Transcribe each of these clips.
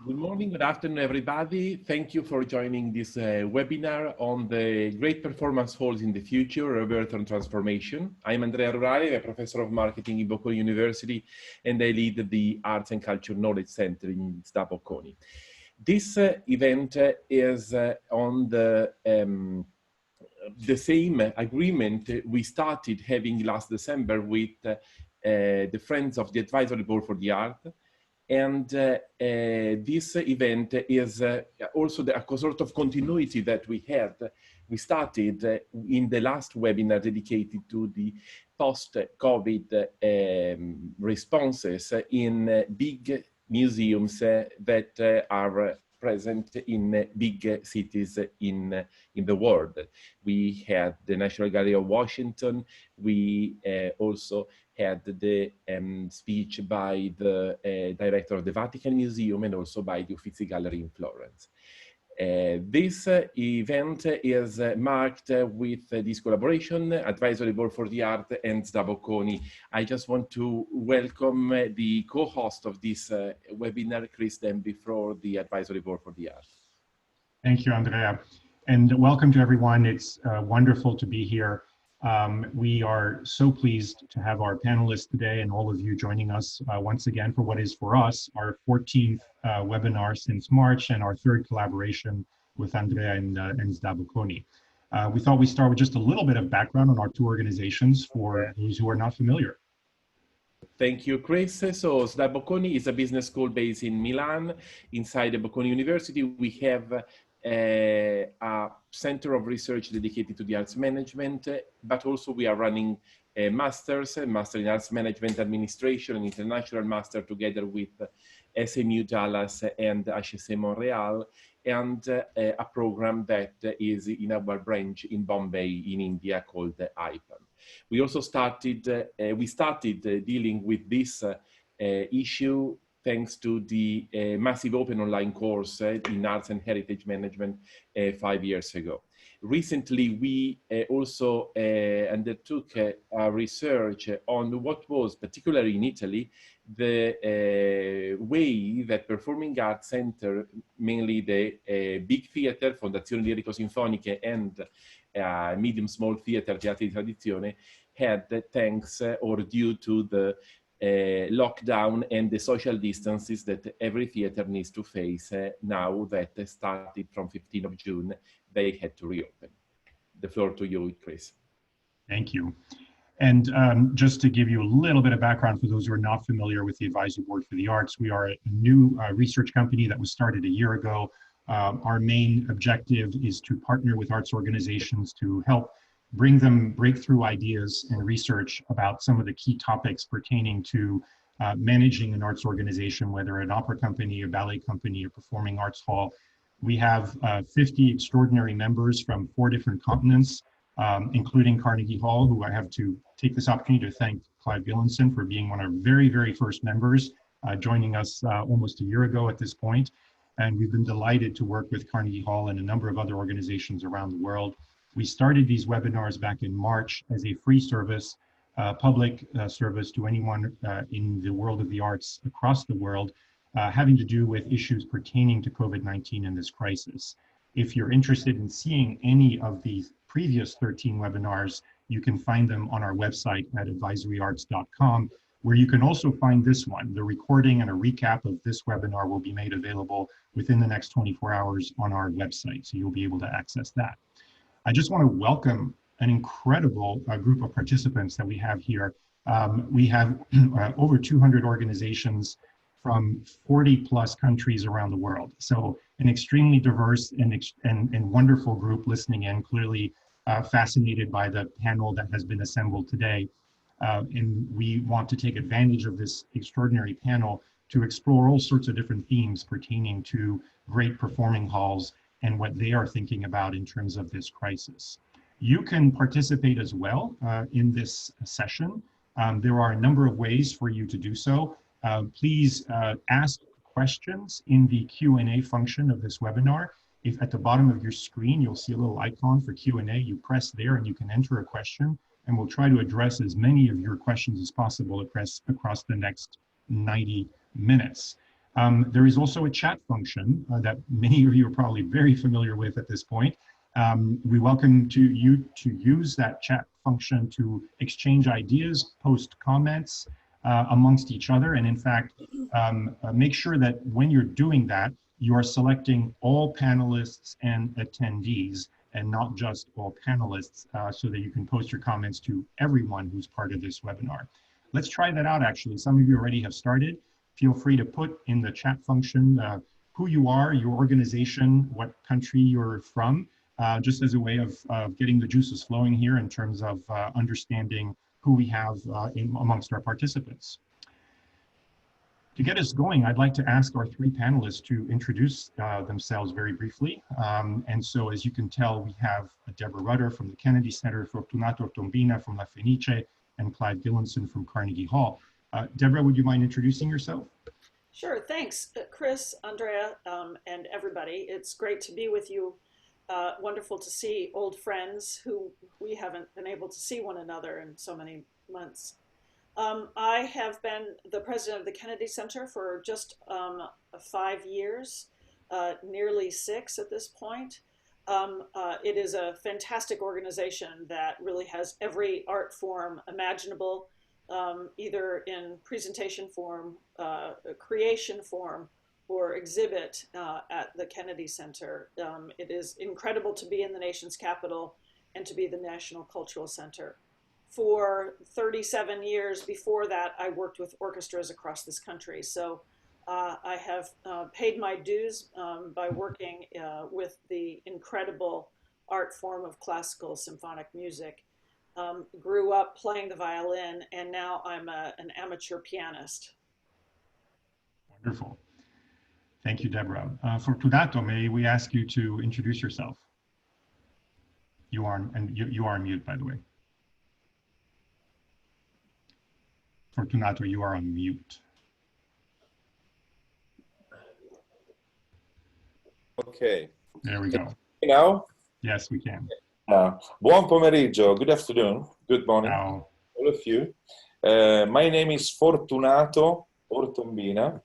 Good morning, good afternoon, everybody. Thank you for joining this webinar on the Great Performance Halls in the Future, Rebirth and Transformation. I'm Andrea Rurale, a professor of marketing in Bocconi University, and I lead the Arts and Culture Knowledge Center in Bocconi. This event is on the same agreement we started having last December with the Friends of the Advisory Board for the Art. And this event is also a sort of continuity that we had. We started in the last webinar dedicated to the post-COVID responses in big museums that are present in big cities in the world. We had the National Gallery of Washington. We also had the speech by the director of the Vatican Museum and also by the Uffizi Gallery in Florence. This event is marked with this collaboration, Advisory Board for the Art and Bocconi. I just want to welcome the co-host of this webinar, Chris Denby, for the Advisory Board for the Art. Thank you, Andrea. And welcome to everyone. It's wonderful to be here. We are so pleased to have our panelists today and all of you joining us once again for what is for us our 14th webinar since March and our third collaboration with Andrea and Bocconi. We thought we'd start with just a little bit of background on our two organizations for those who are not familiar. Thank you, Chris. So Bocconi is a business school based in Milan, inside the Bocconi University. We have a center of research dedicated to the arts management, but also we are running a master in arts management administration, an international master together with SMU Dallas and HEC Montreal, and a program that is in our branch in Bombay in India called IPAM. We also started dealing with this issue thanks to the massive open online course in arts and heritage management 5 years ago. Recently, we also undertook research on what was, particularly in Italy, the way that performing arts center, mainly the big theater, Fondazioni Lirico-Sinfoniche, and medium small theater, Teatri di Tradizione, had, thanks or due to the lockdown and the social distances that every theater needs to face now that started from 15th of June, they had to reopen. The floor to you, Chris. Thank you. And just to give you a little bit of background for those who are not familiar with the Advisory Board for the Arts, we are a new research company that was started a year ago. Our main objective is to partner with arts organizations to help bring them breakthrough ideas and research about some of the key topics pertaining to managing an arts organization, whether an opera company, a ballet company, or performing arts hall. We have 50 extraordinary members from 4 different continents, including Carnegie Hall, who I have to take this opportunity to thank Clive Gillinson for being one of our very, very first members, joining us almost a year ago at this point. And we've been delighted to work with Carnegie Hall and a number of other organizations around the world. We started these webinars back in March as a free service, public service to anyone in the world of the arts across the world, having to do with issues pertaining to COVID-19 and this crisis. If you're interested in seeing any of the previous 13 webinars, you can find them on our website at advisoryarts.com, where you can also find this one. The recording and a recap of this webinar will be made available within the next 24 hours on our website, so you'll be able to access that. I just want to welcome an incredible group of participants that we have here. We have over 200 organizations from 40 plus countries around the world. So an extremely diverse and wonderful group listening in, clearly fascinated by the panel that has been assembled today. And we want to take advantage of this extraordinary panel to explore all sorts of different themes pertaining to great performing halls and what they are thinking about in terms of this crisis. You can participate as well in this session. There are a number of ways for you to do so. Please ask questions in the Q&A function of this webinar. If at the bottom of your screen, you'll see a little icon for Q&A, you press there and you can enter a question, and we'll try to address as many of your questions as possible across the next 90 minutes. There is also a chat function that many of you are probably very familiar with at this point. We welcome you to use that chat function to exchange ideas, post comments amongst each other, and in fact, make sure that when you're doing that, you are selecting all panelists and attendees and not just all panelists, so that you can post your comments to everyone who's part of this webinar. Let's try that out actually. Some of you already have started. Feel free to put in the chat function who you are, your organization, what country you're from, just as a way of getting the juices flowing here in terms of understanding who we have amongst our participants. To get us going, I'd like to ask our three panelists to introduce themselves very briefly. And so as you can tell, we have Deborah Rutter from the Kennedy Center, Fortunato Tombina from La Fenice, and Clive Dillinson from Carnegie Hall. Deborah, would you mind introducing yourself? Sure, thanks, Chris, Andrea, and everybody. It's great to be with you. Wonderful to see old friends who we haven't been able to see one another in so many months. I have been the president of the Kennedy Center for just 5 years, nearly 6 at this point. It is a fantastic organization that really has every art form imaginable, either in presentation form, creation form, or exhibit at the Kennedy Center. It is incredible to be in the nation's capital and to be the National Cultural Center. For 37 years before that, I worked with orchestras across this country. So I have paid my dues by working with the incredible art form of classical symphonic music. Grew up playing the violin, and now I'm an amateur pianist. Wonderful. Thank you, Deborah. Fortunato, may we ask you to introduce yourself? You are on mute, by the way. Fortunato, you are on mute. Okay. There we go. Now? Yes, we can. Buon pomeriggio, good afternoon, good morning, Now, all of you. My name is Fortunato Ortombina.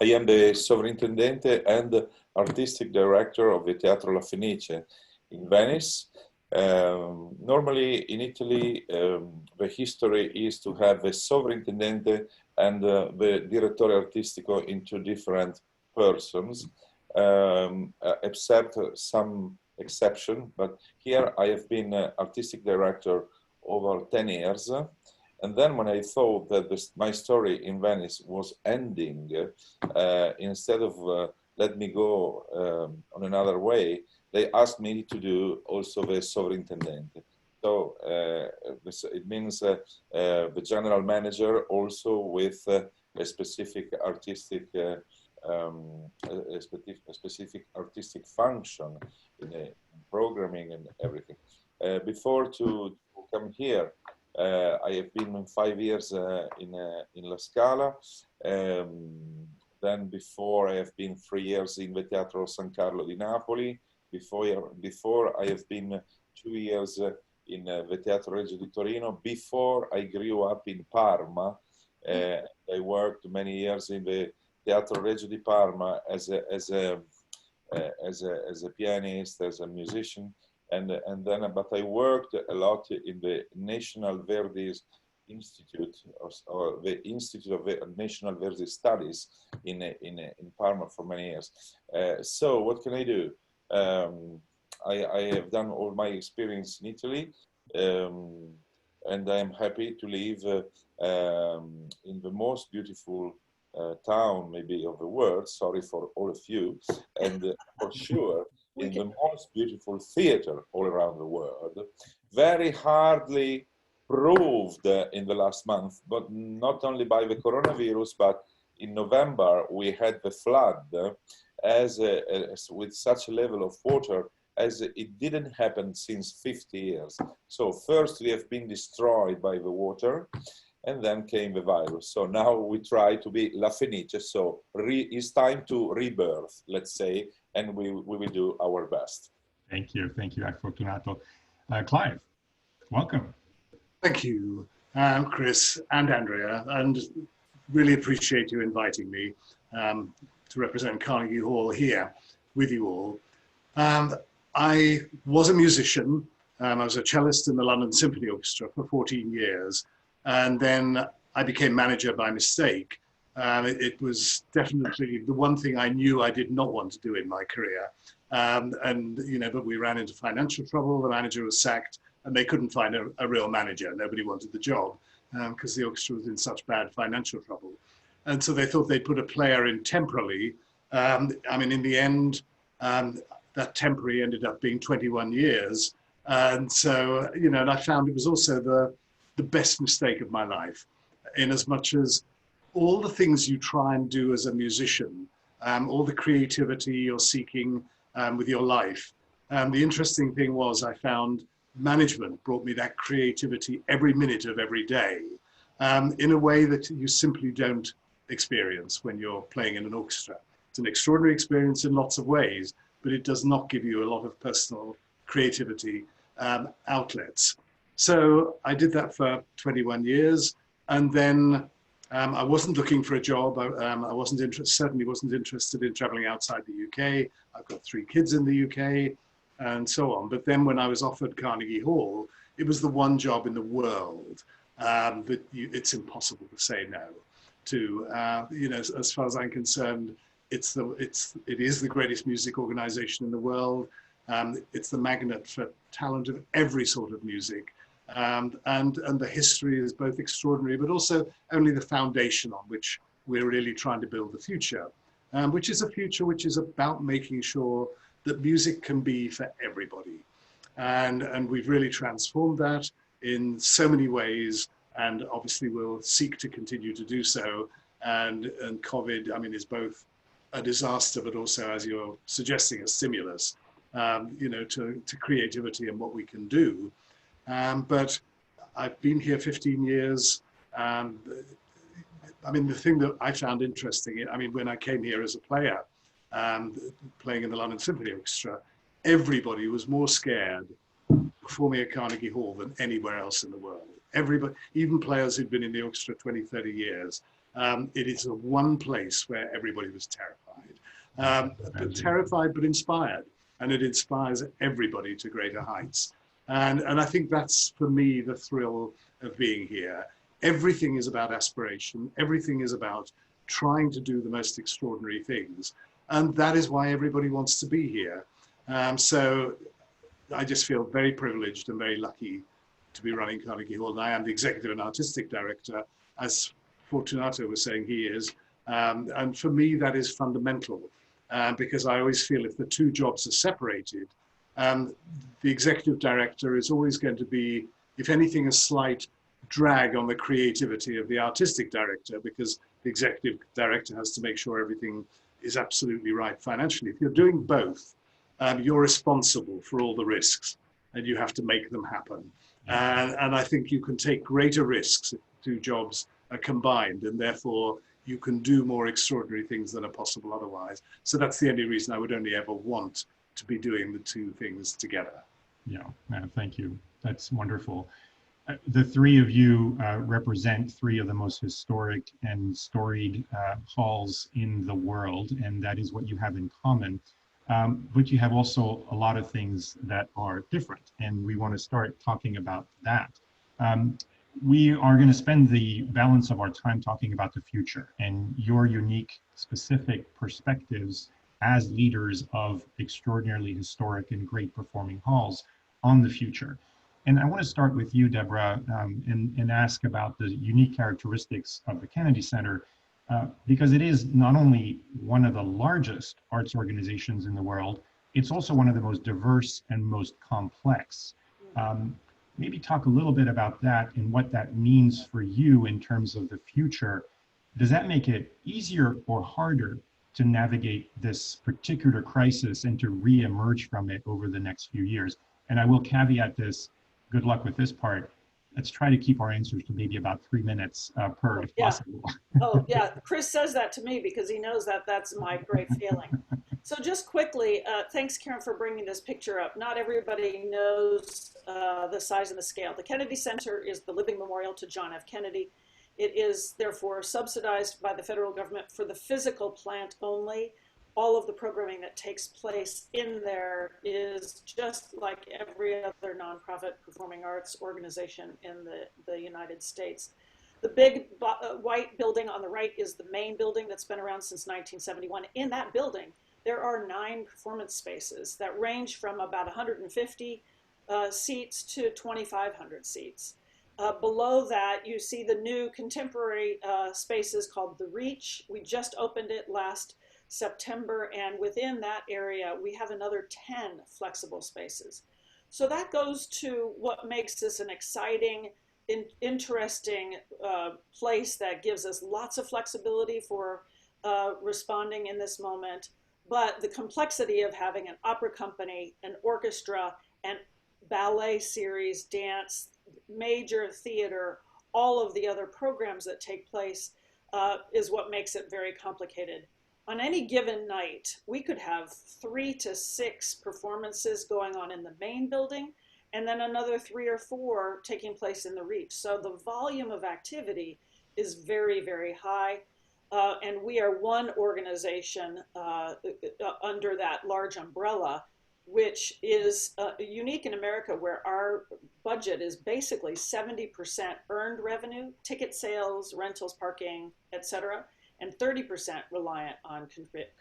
I am the Sovrintendente and Artistic Director of the Teatro La Fenice in Venice. Normally in Italy, the history is to have the Sovrintendente and the Direttore Artistico in 2 different persons, except some exception. But here I have been Artistic Director over 10 years. And then when I thought that my story in Venice was ending, instead of let me go on another way, they asked me to do also the Sovrintendente. So it means the general manager also with a specific artistic function in programming and everything. Before to come here, I have been 5 years in La Scala. Then before I have been 3 years in the Teatro San Carlo di Napoli. Before I have been 2 years in the Teatro Regio di Torino. Before I grew up in Parma, I worked many years in the Teatro Regio di Parma as a pianist, as a musician, and then but I worked a lot in the National Verdi's Institute, or the Institute of National Verdi Studies in Parma for many years. So what can I do? I have done all my experience in Italy, and I am happy to live in the most beautiful town maybe of the world, sorry for all of you, and for sure in the most beautiful theater all around the world. Very hardly proved in the last month, but not only by the coronavirus, but in November we had the flood as with such a level of water as it didn't happen since 50 years. So first we have been destroyed by the water, and then came the virus. So now we try to be La Fenice. So it's time to rebirth, let's say, and we will do our best. Thank you, Fortunato. Clive, welcome. Thank you, Chris and Andrea, and really appreciate you inviting me to represent Carnegie Hall here with you all. I was a musician. I was a cellist in the London Symphony Orchestra for 14 years, and then I became manager by mistake. It was definitely the one thing I knew I did not want to do in my career. But we ran into financial trouble. The manager was sacked, and they couldn't find a real manager. Nobody wanted the job because the orchestra was in such bad financial trouble. And so they thought they'd put a player in temporarily. In the end, that temporary ended up being 21 years. And so, and I found it was also the best mistake of my life, in as much as all the things you try and do as a musician, all the creativity you're seeking with your life. The interesting thing was I found management brought me that creativity every minute of every day in a way that you simply don't experience when you're playing in an orchestra. It's an extraordinary experience in lots of ways, but it does not give you a lot of personal creativity outlets. So I did that for 21 years, and then I wasn't looking for a job. I certainly wasn't interested in traveling outside the UK. I've got 3 kids in the UK and so on. But then when I was offered Carnegie Hall, it was the one job in the world that it's impossible to say no to. As far as I'm concerned, it is the greatest music organization in the world. It's the magnet for talent of every sort of music. And the history is both extraordinary, but also only the foundation on which we're really trying to build the future, which is a future which is about making sure that music can be for everybody. And we've really transformed that in so many ways, and obviously we'll seek to continue to do so. And COVID, is both a disaster, but also, as you're suggesting, a stimulus, to creativity and what we can do. But I've been here 15 years. The thing that I found interesting, when I came here as a player, playing in the London Symphony Orchestra, everybody was more scared performing at Carnegie Hall than anywhere else in the world. Everybody, even players who'd been in the orchestra 20, 30 years, it is the one place where everybody was terrified. But terrified, but inspired. And it inspires everybody to greater heights. And I think that's, for me, the thrill of being here. Everything is about aspiration. Everything is about trying to do the most extraordinary things. And that is why everybody wants to be here. So I just feel very privileged and very lucky to be running Carnegie Hall. And I am the executive and artistic director, as Fortunato was saying he is. And for me, that is fundamental, because I always feel if the two jobs are separated, the executive director is always going to be, if anything, a slight drag on the creativity of the artistic director, because the executive director has to make sure everything is absolutely right financially. If you're doing both, you're responsible for all the risks, and you have to make them happen. And I think you can take greater risks if two jobs are combined, and therefore you can do more extraordinary things than are possible otherwise. So that's the only reason I would only ever want to be doing the two things together. Yeah, thank you. That's wonderful. The three of you represent three of the most historic and storied halls in the world, and that is what you have in common. But you have also a lot of things that are different, and we want to start talking about that. We are going to spend the balance of our time talking about the future and your unique, specific perspectives as leaders of extraordinarily historic and great performing halls on the future. And I want to start with you, Deborah, and ask about the unique characteristics of the Kennedy Center, because it is not only one of the largest arts organizations in the world, it's also one of the most diverse and most complex. Maybe talk a little bit about that and what that means for you in terms of the future. Does that make it easier or harder to navigate this particular crisis and to re-emerge from it over the next few years? And I will caveat this, good luck with this part. Let's try to keep our answers to maybe about 3 minutes per if possible. Oh yeah, Chris says that to me because he knows that that's my great feeling. So just quickly, thanks Karen for bringing this picture up. Not everybody knows the size and the scale. The Kennedy Center is the living memorial to John F. Kennedy. It is therefore subsidized by the federal government for the physical plant only. All of the programming that takes place in there is just like every other nonprofit performing arts organization in the United States. The big white building on the right is the main building that's been around since 1971. In that building, there are 9 performance spaces that range from about 150 seats to 2,500 seats. Below that, you see the new contemporary spaces called The Reach. We just opened it last September, and within that area, we have another 10 flexible spaces. So that goes to what makes this an exciting, interesting place that gives us lots of flexibility for responding in this moment. But the complexity of having an opera company, an orchestra, and ballet series, dance, major theater, all of the other programs that take place is what makes it very complicated. On any given night, we could have 3 to 6 performances going on in the main building, and then another 3 or 4 taking place in the Reach. So the volume of activity is very, very high. And we are one organization under that large umbrella, which is unique in America, where our budget is basically 70% earned revenue, ticket sales, rentals, parking, etc., and 30% reliant on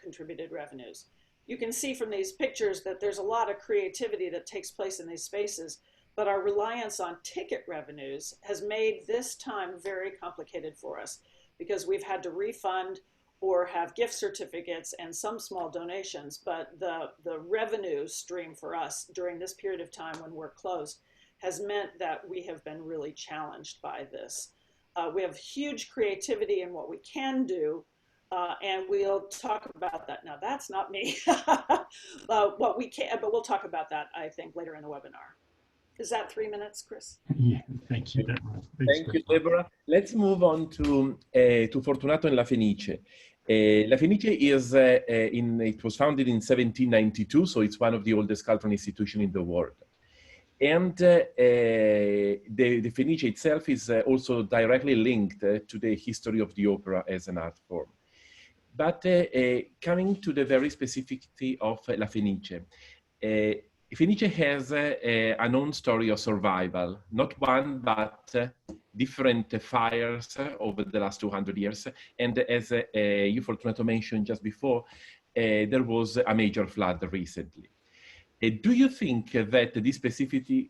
contributed revenues. You can see from these pictures that there's a lot of creativity that takes place in these spaces, but our reliance on ticket revenues has made this time very complicated for us, because we've had to refund or have gift certificates and some small donations, but the revenue stream for us during this period of time when we're closed has meant that we have been really challenged by this. We have huge creativity in what we can do, and we'll talk about that. Now, that's not me, what we can, but we'll talk about that, I think, later in the webinar. Is that 3 minutes, Chris? Yeah, thank you, Deborah. Thank you, Deborah. Let's move on to Fortunato and La Fenice. La Fenice is it was founded in 1792, so it's one of the oldest cultural institutions in the world. And the Fenice itself is also directly linked to the history of the opera as an art form. But coming to the very specificity of La Fenice, Fenice has a known story of survival, not one, but different fires over the last 200 years. And as you, Fortunato, mentioned just before, there was a major flood recently. Do you think that the specificity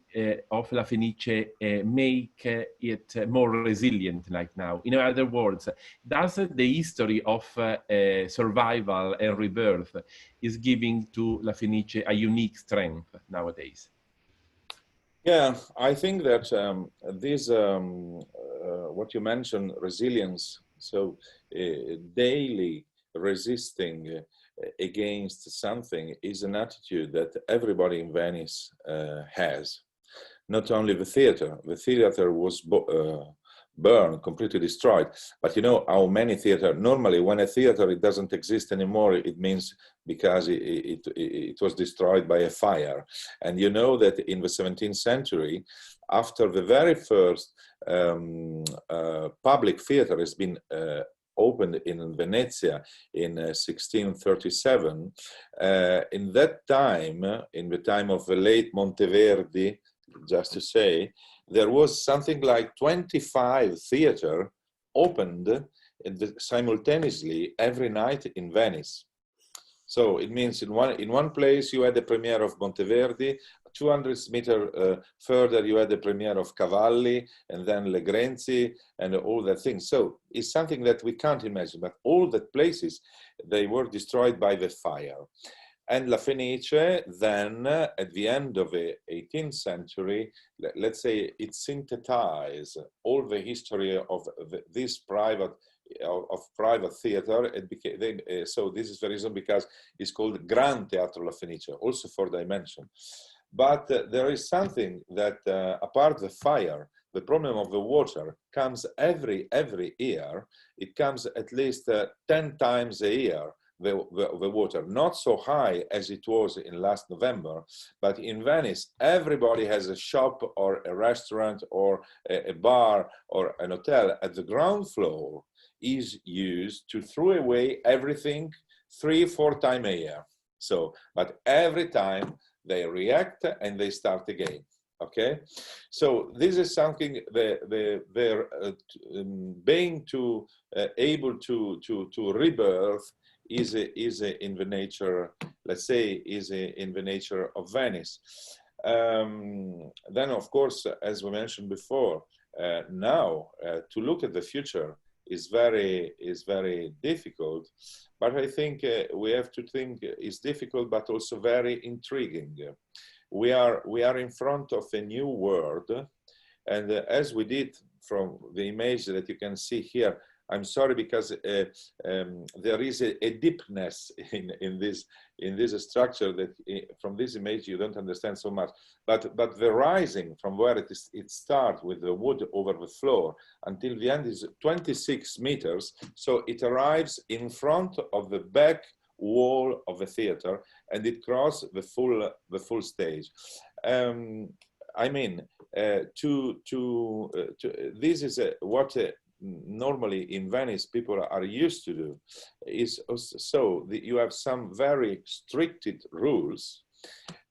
of La Fenice make it more resilient like now? In other words, does the history of survival and rebirth is giving to La Fenice a unique strength nowadays? Yeah, I think that this, what you mentioned, resilience, so daily resisting against something is an attitude that everybody in Venice has. Not only the theater was burned, completely destroyed. But you know how many theater, normally when a theater, it doesn't exist anymore, it means because it was destroyed by a fire. And you know that in the 17th century, after the very first public theater has been opened in Venezia in 1637, in that time, in the time of the late Monteverdi, just to say, there was something like 25 theater opened simultaneously every night in Venice. So it means in one place you had the premiere of Monteverdi, 200 meters further you had the premiere of Cavalli, and then Legrenzi, and all that things. So it's something that we can't imagine, but all the places, they were destroyed by the fire. And La Fenice, then at the end of the 18th century, let's say it synthesized all the history of this private theater. It became, so this is the reason because it's called Gran Teatro La Fenice, also for dimension. But there is something that apart the fire, the problem of the water comes every year. It comes at least 10 times a year. The water, not so high as it was in last November, but in Venice, everybody has a shop or a restaurant or a bar or an hotel at the ground floor is used to throw away everything 3-4 times a year. So, but every time they react and they start again. Okay, so this is something they're being able to rebirth is in the nature, let's say, is in the nature of Venice. Then, of course, as we mentioned before, now to look at the future is very difficult. But I think we have to think it's difficult, but also very intriguing. We are in front of a new world, and as we did from the image that you can see here. I'm sorry because there is a deepness in this structure that from this image you don't understand so much. But the rising from where it starts with the wood over the floor until the end is 26 meters. So it arrives in front of the back wall of the theater and it crosses the full stage. I mean, this is what. Normally in Venice people are used to do is so you have some very stricted rules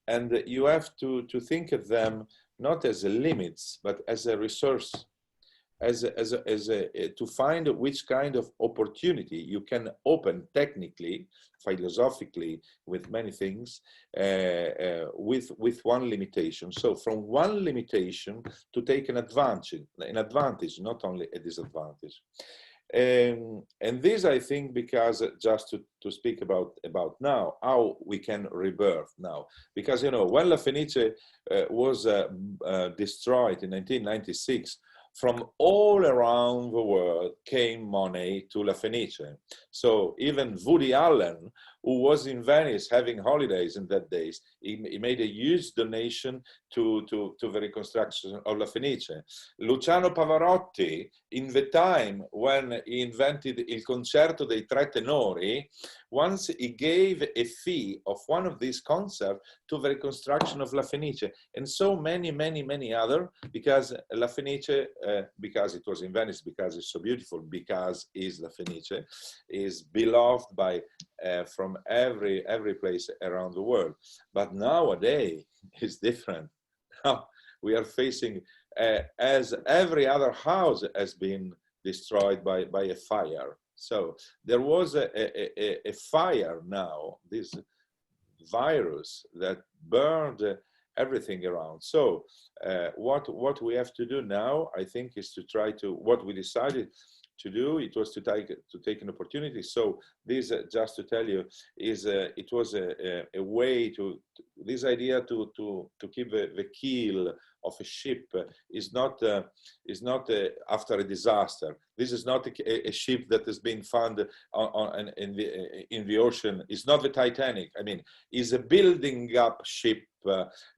and you have to think of them not as a limits but as a resource, to find which kind of opportunity you can open technically, philosophically, with many things, with one limitation. So from one limitation to take an advantage, not only a disadvantage. And this, I think, because just to speak about now, how we can rebirth now. Because, you know, when La Fenice was destroyed in 1996, from all around the world came money to La Fenice. So even Woody Allen, who was in Venice having holidays in that days, he made a huge donation to the reconstruction of La Fenice. Luciano Pavarotti, in the time when he invented Il Concerto dei Tre Tenori, once he gave a fee of one of these concerts to the reconstruction of La Fenice, and so many other, because La Fenice, because it was in Venice, because it's so beautiful, because is La Fenice, is beloved by from every place around the world. But nowadays it's different. Now we are facing, as every other house has been destroyed by a fire. So there was a fire now, this virus that burned everything around. So what we have to do now, I think, is to try to, what we decided to do, it was to take an opportunity. So this, just to tell you, is it was a way to, this idea to keep the keel of a ship is not after a disaster. This is not a ship that has been found in the ocean. It's not the Titanic. I mean, it's a building up ship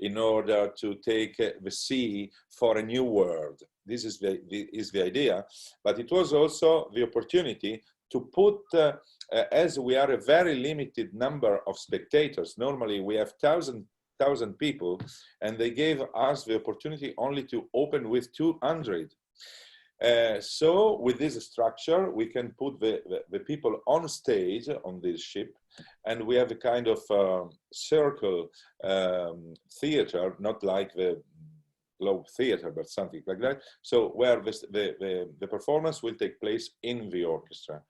in order to take the sea for a new world. This is the idea. But it was also the opportunity to put, as we are a very limited number of spectators, normally we have thousand people, and they gave us the opportunity only to open with 200. So with this structure, we can put the people on stage on this ship, and we have a kind of circle theater, not like the Globe Theater, but something like that. So where the performance will take place in the orchestra.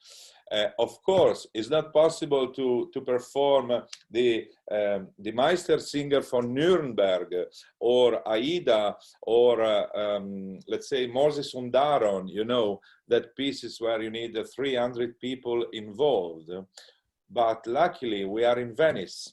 Of course, it's not possible to perform the Meistersinger von Nuremberg or Aida or let's say Moses und Aaron, you know, that pieces where you need 300 people involved. But luckily we are in Venice.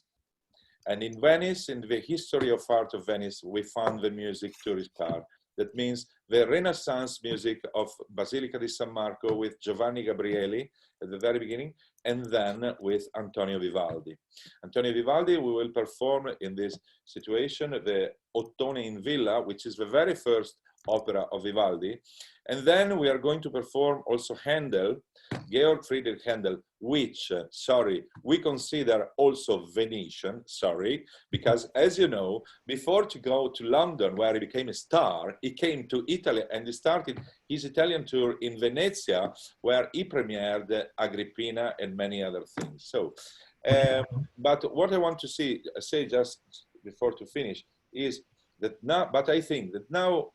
And in Venice, in the history of art of Venice, we found the music to restart. That means the Renaissance music of Basilica di San Marco with Giovanni Gabrieli at the very beginning, and then with Antonio Vivaldi. Antonio Vivaldi, we will perform in this situation the Ottone in Villa, which is the very first opera of Vivaldi. And then we are going to perform also Handel, Georg Friedrich Handel, which, we consider also Venetian, because as you know, before to go to London, where he became a star, he came to Italy and he started his Italian tour in Venezia, where he premiered Agrippina and many other things. So, but what I want to say just before to finish is that now, but I think that now,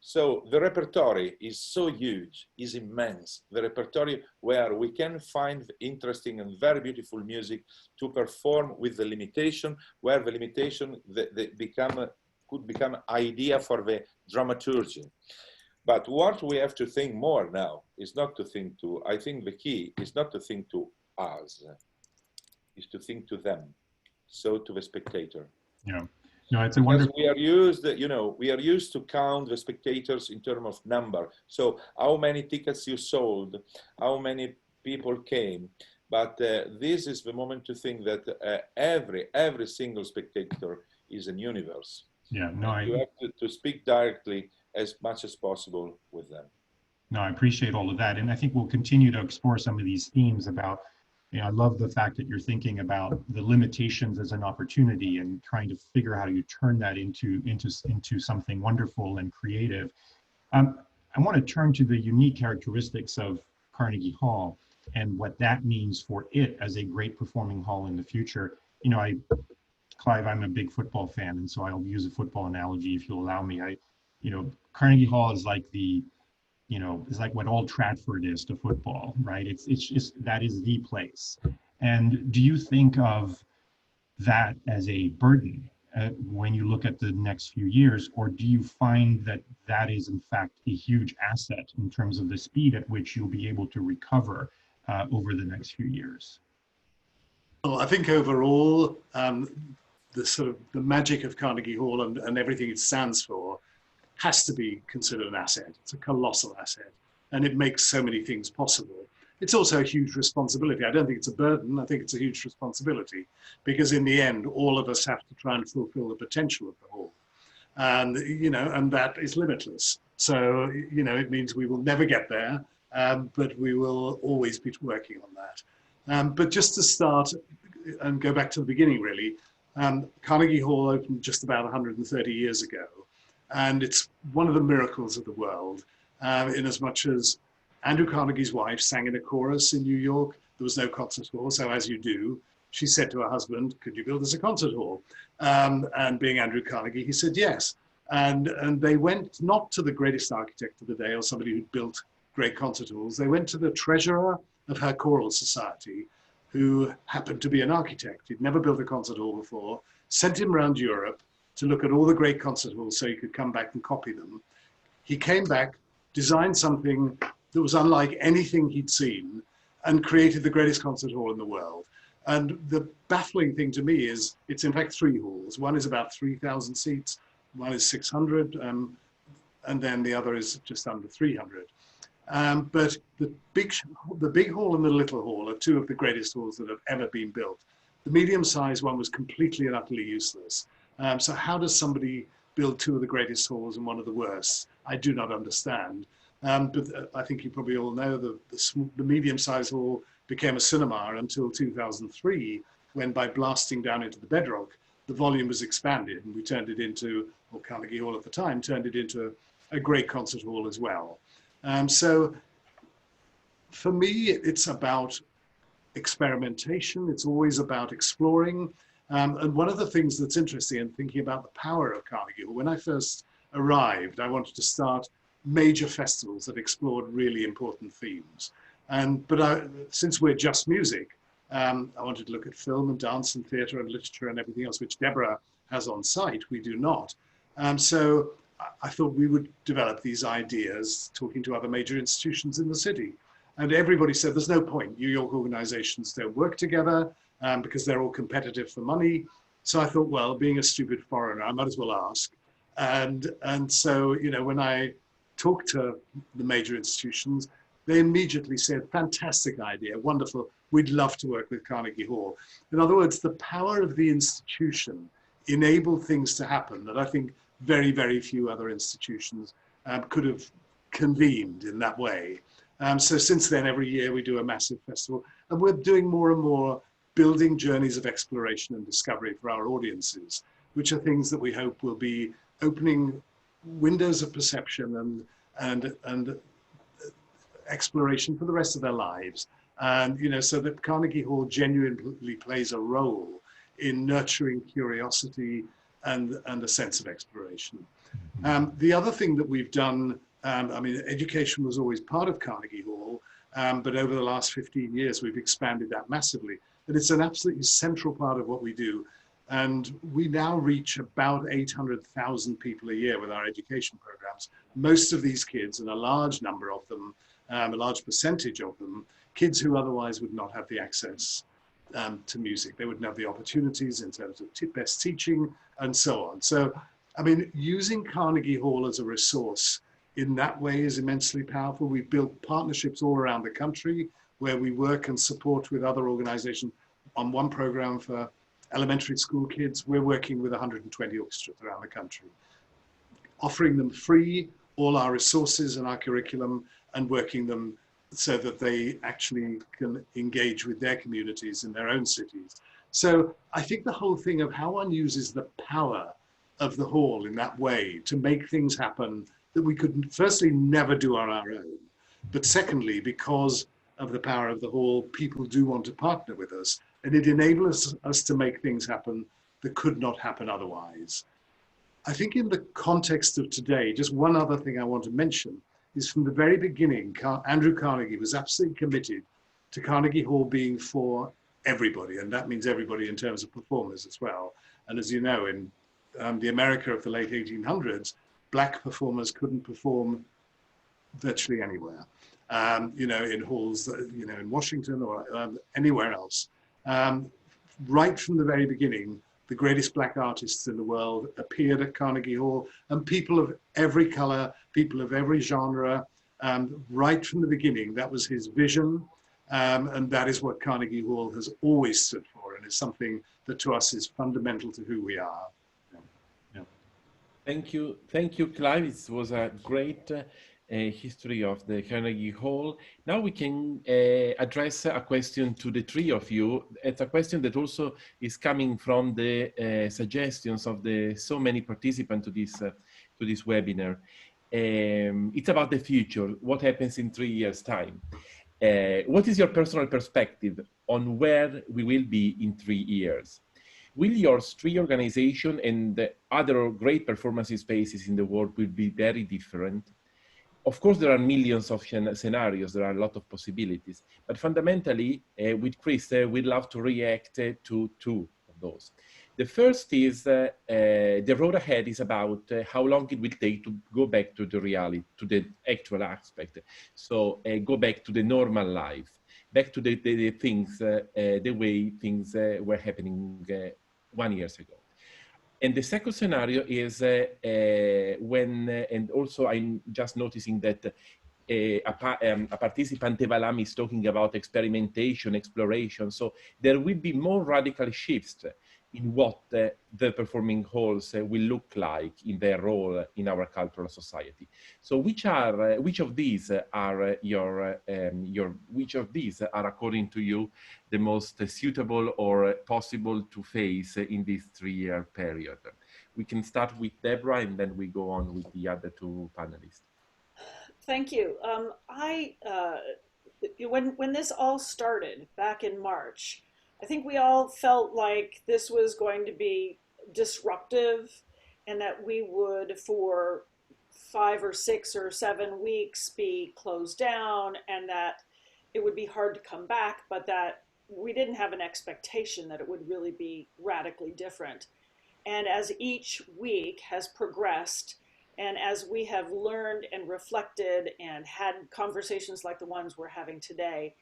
so the repertoire is so huge, is immense. The repertoire where we can find interesting and very beautiful music to perform with the limitation, where the limitation could become idea for the dramaturgy. But what we have to think more now is not to think to, I think the key is not to think to us, is to think to them, so to the spectator. Yeah. No, it's a wonderful. We are used, you know, we are used to count the spectators in terms of number. So how many tickets you sold, how many people came. But this is the moment to think that every single spectator is a universe. Yeah, no, you have to speak directly as much as possible with them. No, I appreciate all of that. And I think we'll continue to explore some of these themes about, you know, I love the fact that you're thinking about the limitations as an opportunity and trying to figure out how you turn that into something wonderful and creative. I want to turn to the unique characteristics of Carnegie Hall and what that means for it as a great performing hall in the future. You know, Clive, I'm a big football fan, and so I'll use a football analogy if you'll allow me. You know, Carnegie Hall is like it's like what Old Trafford is to football, right? It's just, that is the place. And do you think of that as a burden when you look at the next few years, or do you find that that is in fact a huge asset in terms of the speed at which you'll be able to recover over the next few years? Well, I think overall, the magic of Carnegie Hall and everything it stands for has to be considered an asset. It's a colossal asset, and it makes so many things possible. It's also a huge responsibility. I don't think it's a burden. I think it's a huge responsibility, because in the end, all of us have to try and fulfill the potential of the hall, and and that is limitless. So it means we will never get there, but we will always be working on that. But just to start and go back to the beginning, really, Carnegie Hall opened just about 130 years ago. And it's one of the miracles of the world, in as much as Andrew Carnegie's wife sang in a chorus in New York. There was no concert hall, so as you do, she said to her husband, "Could you build us a concert hall?" And being Andrew Carnegie, he said yes. And they went not to the greatest architect of the day or somebody who'd built great concert halls. They went to the treasurer of her choral society, who happened to be an architect. He'd never built a concert hall before, sent him around Europe to look at all the great concert halls so he could come back and copy them. He came back, designed something that was unlike anything he'd seen, and created the greatest concert hall in the world. And the baffling thing to me is it's in fact 3 halls. One is about 3,000 seats, one is 600, and then the other is just under 300. But the big hall and the little hall are two of the greatest halls that have ever been built. The medium-sized one was completely and utterly useless. So how does somebody build two of the greatest halls and one of the worst? I do not understand. But I think you probably all know the medium-sized hall became a cinema until 2003, when by blasting down into the bedrock, the volume was expanded and we turned it into, or Carnegie Hall at the time, turned it into a great concert hall as well. So for me, it's about experimentation. It's always about exploring. And one of the things that's interesting in thinking about the power of Carnegie Hall, when I first arrived, I wanted to start major festivals that explored really important themes. But since we're just music, I wanted to look at film and dance and theatre and literature and everything else, which Deborah has on site. We do not. So I thought we would develop these ideas, talking to other major institutions in the city. And everybody said, there's no point. New York organizations don't work together because they're all competitive for money. So I thought, well, being a stupid foreigner, I might as well ask. And so, you know, when I talked to the major institutions, they immediately said, fantastic idea, wonderful. We'd love to work with Carnegie Hall. In other words, the power of the institution enabled things to happen that I think very, very few other institutions could have convened in that way. So since then, every year we do a massive festival, and we're doing more and more building journeys of exploration and discovery for our audiences, which are things that we hope will be opening windows of perception and exploration for the rest of their lives. And, you know, so that Carnegie Hall genuinely plays a role in nurturing curiosity and a sense of exploration. The other thing that we've done, I mean, education was always part of Carnegie Hall, but over the last 15 years, we've expanded that massively. And it's an absolutely central part of what we do. And we now reach about 800,000 people a year with our education programs. Most of these kids, and a large number of them, a large percentage of them, kids who otherwise would not have the access to music. They wouldn't have the opportunities in terms of best teaching and so on. So, I mean, using Carnegie Hall as a resource in that way is immensely powerful. We've built partnerships all around the country where we work and support with other organizations. On one program for elementary school kids, we're working with 120 orchestras around the country, offering them free all our resources and our curriculum and working them so that they actually can engage with their communities in their own cities. So I think the whole thing of how one uses the power of the hall in that way to make things happen that we could firstly never do on our own, but secondly, because of the power of the hall, people do want to partner with us, and it enables us to make things happen that could not happen otherwise. I think in the context of today, just one other thing I want to mention is from the very beginning, Andrew Carnegie was absolutely committed to Carnegie Hall being for everybody, and that means everybody in terms of performers as well. And as you know, in the America of the late 1800s, Black performers couldn't perform virtually anywhere, you know, in halls, you know, in Washington or anywhere else. Right from the very beginning, the greatest Black artists in the world appeared at Carnegie Hall, and people of every color, people of every genre, right from the beginning, that was his vision, and that is what Carnegie Hall has always stood for, and is something that to us is fundamental to who we are. Yeah. Thank you, Clive. It was a great history of the Carnegie Hall. Now we can address a question to the three of you. It's a question that also is coming from the suggestions of the so many participants to this webinar. It's about the future. What happens in 3 years' time? What is your personal perspective on where we will be in 3 years? Will your street organization and the other great performance spaces in the world will be very different? Of course, there are millions of scenarios, there are a lot of possibilities, but fundamentally, with Chris, we'd love to react to two of those. The first is the road ahead is about how long it will take to go back to the reality, to the actual aspect. So go back to the normal life, back to the things, the way things were happening 1 year ago. And the second scenario is when, and also I'm just noticing that a participant Evalam is talking about experimentation, exploration. So there will be more radical shifts in what the performing halls will look like in their role in our cultural society. So which of these are which of these are, according to you, the most suitable or possible to face in this 3-year period? We can start with Deborah and then we go on with the other two panelists. Thank you. When this all started back in March, I think we all felt like this was going to be disruptive and that we would, for 5 or 6 or 7 weeks, be closed down and that it would be hard to come back, but that we didn't have an expectation that it would really be radically different. And as each week has progressed, and as we have learned and reflected and had conversations like the ones we're having today,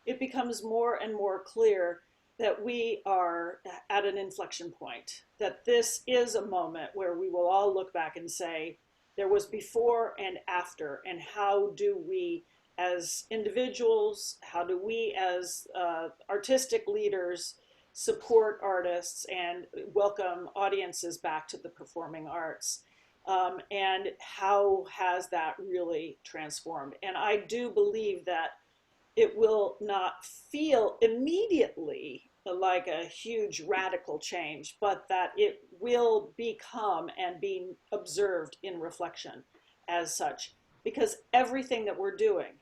it becomes more and more clear that we are at an inflection point, that this is a moment where we will all look back and say, there was before and after, and how do we as individuals, how do we as artistic leaders support artists and welcome audiences back to the performing arts? And how has that really transformed? And I do believe that it will not feel immediately like a huge radical change, but that it will become and be observed in reflection as such. Because everything that we're doing,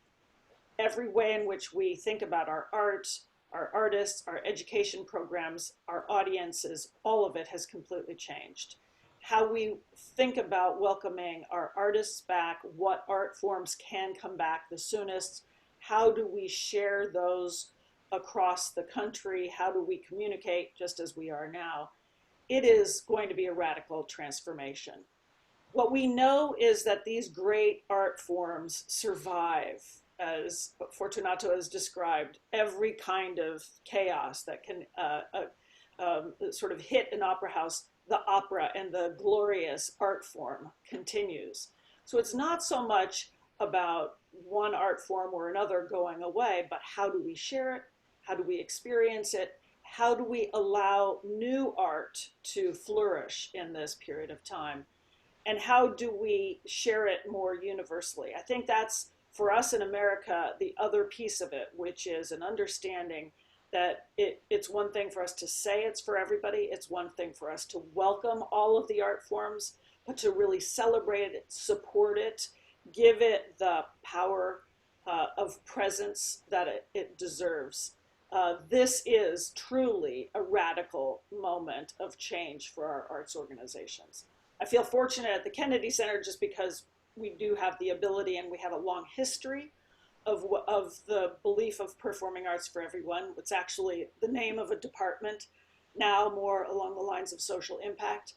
every way in which we think about our art, our artists, our education programs, our audiences, all of it has completely changed. How we think about welcoming our artists back, what art forms can come back the soonest, how do we share those across the country, how do we communicate just as we are now? It is going to be a radical transformation. What we know is that these great art forms survive, as Fortunato has described, every kind of chaos that can sort of hit an opera house. The opera and the glorious art form continues. So it's not so much about one art form or another going away, but how do we share it? How do we experience it? How do we allow new art to flourish in this period of time? And how do we share it more universally? I think that's, for us in America, the other piece of it, which is an understanding that it's one thing for us to say it's for everybody. It's one thing for us to welcome all of the art forms, but to really celebrate it, support it, give it the power of presence that it deserves. This is truly a radical moment of change for our arts organizations. I feel fortunate at the Kennedy Center just because we do have the ability and we have a long history of the belief of performing arts for everyone. It's actually the name of a department, now more along the lines of social impact.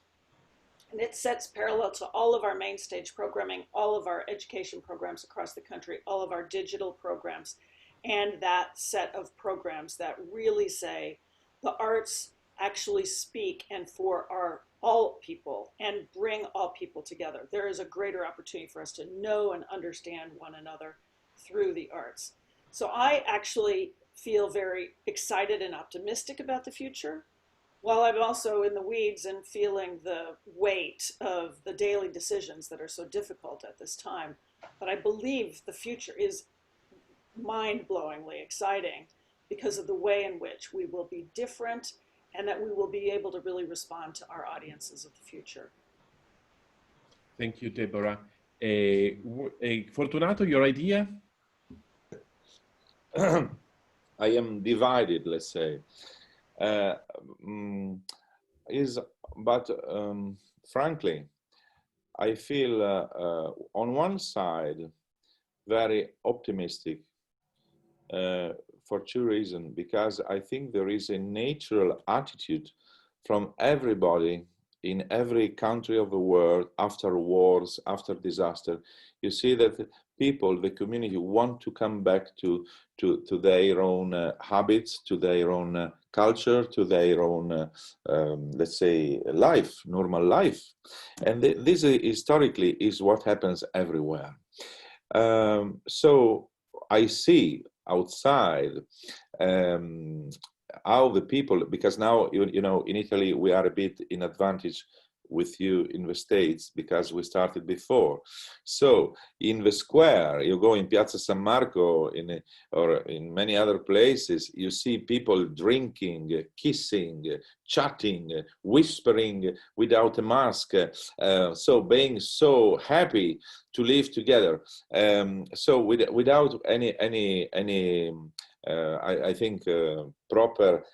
And it sets parallel to all of our main stage programming, all of our education programs across the country, all of our digital programs, and that set of programs that really say the arts actually speak and for all people and bring all people together. There is a greater opportunity for us to know and understand one another through the arts. So I actually feel very excited and optimistic about the future, while I'm also in the weeds and feeling the weight of the daily decisions that are so difficult at this time. But I believe the future is mind-blowingly exciting because of the way in which we will be different and that we will be able to really respond to our audiences of the future. Thank you, Deborah. Fortunato, your idea? I am divided, let's say. Frankly, I feel on one side very optimistic for two reasons, because I think there is a natural attitude from everybody in every country of the world after wars, after disaster. You see that people, the community, want to come back to their own habits, to their own culture, to their own, let's say, life, normal life. And this historically is what happens everywhere. So I see outside how the people, because now, you know, in Italy, we are a bit in advantage with you in the States because we started before. So in the square, you go in Piazza San Marco or in many other places, you see people drinking, kissing, chatting, whispering without a mask. So being so happy to live together. So without any I think proper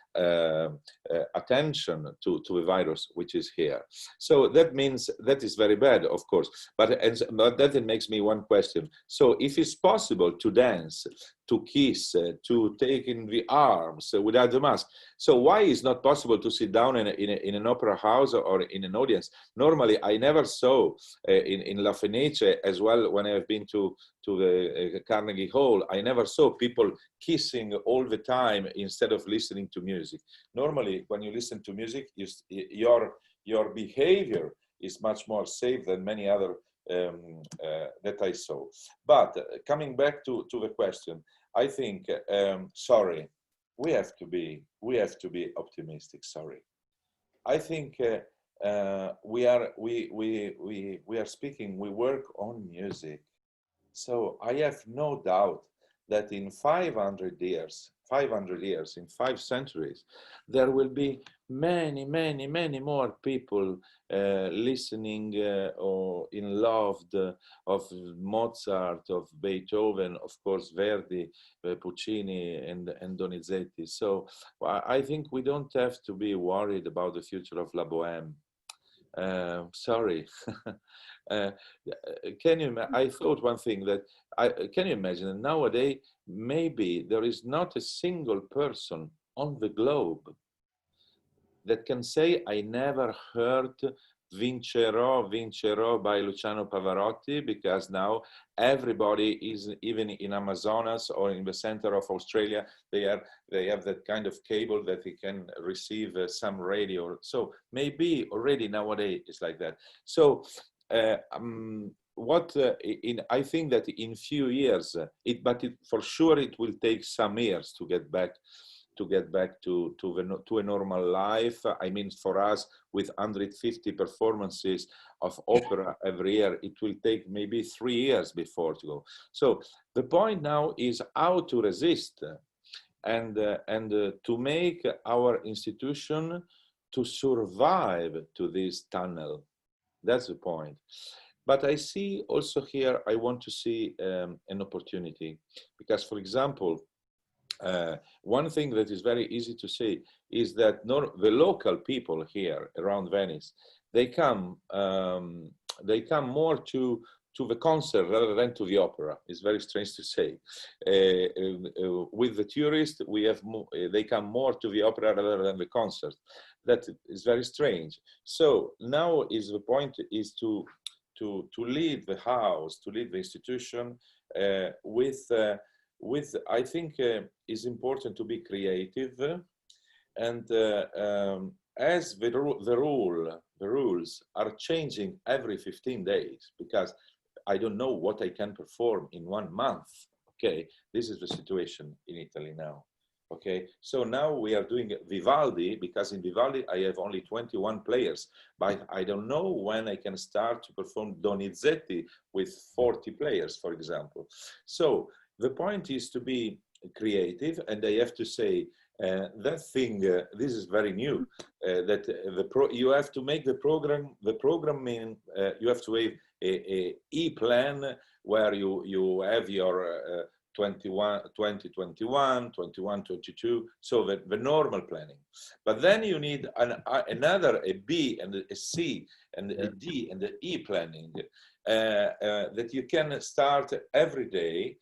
attention to the virus which is here. So that means that is very bad, of course. But that makes me one question. So if it's possible to dance, to kiss, to take in the arms without the mask, so why is not possible to sit down in an opera house or in an audience? Normally, I never saw in La Fenice as well when I have been to the Carnegie Hall, I never saw people kissing all the time instead of listening to music. Normally, when you listen to music, your behavior is much more safe than many other that I saw. But coming back to the question, I think, sorry, we have to be optimistic. Sorry, I think we are speaking. We work on music. So I have no doubt that in 500 years, in 5 centuries, there will be many more people listening or in love of Mozart, of Beethoven, of course Verdi, Puccini, and Donizetti. So I think we don't have to be worried about the future of La Bohème. Sorry. I thought one thing that can you imagine that nowadays maybe there is not a single person on the globe that can say I never heard Vincerò by Luciano Pavarotti, because now everybody is, even in Amazonas or in the center of Australia, they have that kind of cable that they can receive some radio. So maybe already nowadays it's like that. So I think that in few years, for sure it will take some years to get back to a normal life. I mean, for us, with 150 performances of opera every year, it will take maybe 3 years before to go. So the point now is how to resist and to make our institution to survive to this tunnel. That's the point. But I see also here, I want to see an opportunity, because, for example, one thing that is very easy to say is that the local people here around Venice, they come more to the concert rather than to the opera. It's very strange to say. With the tourists, they come more to the opera rather than the concert. That is very strange. So now the point is to leave the house, to leave the institution with I think is important to be creative, and as the rules are changing every 15 days, because I don't know what I can perform in 1 month. Okay, this is the situation in Italy now. Okay, so now we are doing Vivaldi, because in Vivaldi I have only 21 players, but I don't know when I can start to perform Donizetti with 40 players, for example. So the point is to be creative, and I have to say that thing. This is very new. That you have to make the program. The programming you have to have a E-plan where you have your 2021, 22. So the normal planning. But then you need another a B and a C and a D and the E planning that you can start every day.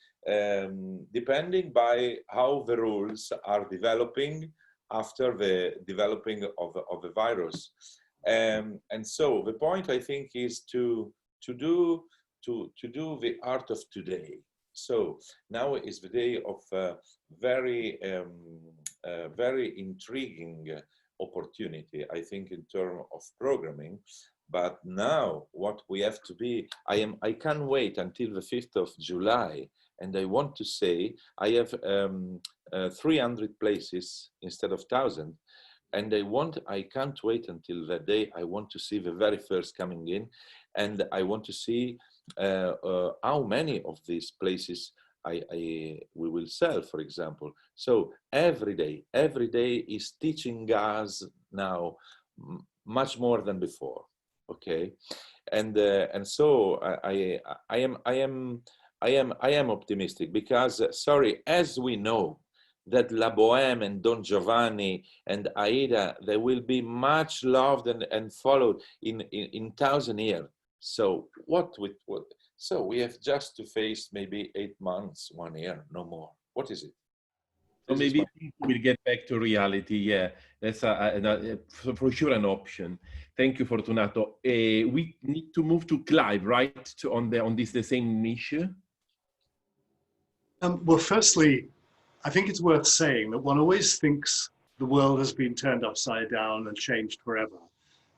Depending by how the rules are developing after the developing of the virus, and so the point I think is to do the art of today. So now is the day of very intriguing opportunity, I think, in terms of programming. But now what we have to be, I can't wait until the 5th of July. And I want to say, I have 300 places instead of 1,000. And I can't wait until that day. I want to see the very first coming in. And I want to see how many of these places we will sell, for example. So every day is teaching us now much more than before. Okay, and so I am optimistic because sorry, as we know that La Bohème and Don Giovanni and Aida, they will be much loved and followed in 1,000 years. So so we have just to face maybe 8 months, 1 year, no more. What is it? So maybe we'll get back to reality. Yeah, that's for sure an option. Thank you, Fortunato. We need to move to Clive, right? On the same niche. Well, firstly, I think it's worth saying that one always thinks the world has been turned upside down and changed forever.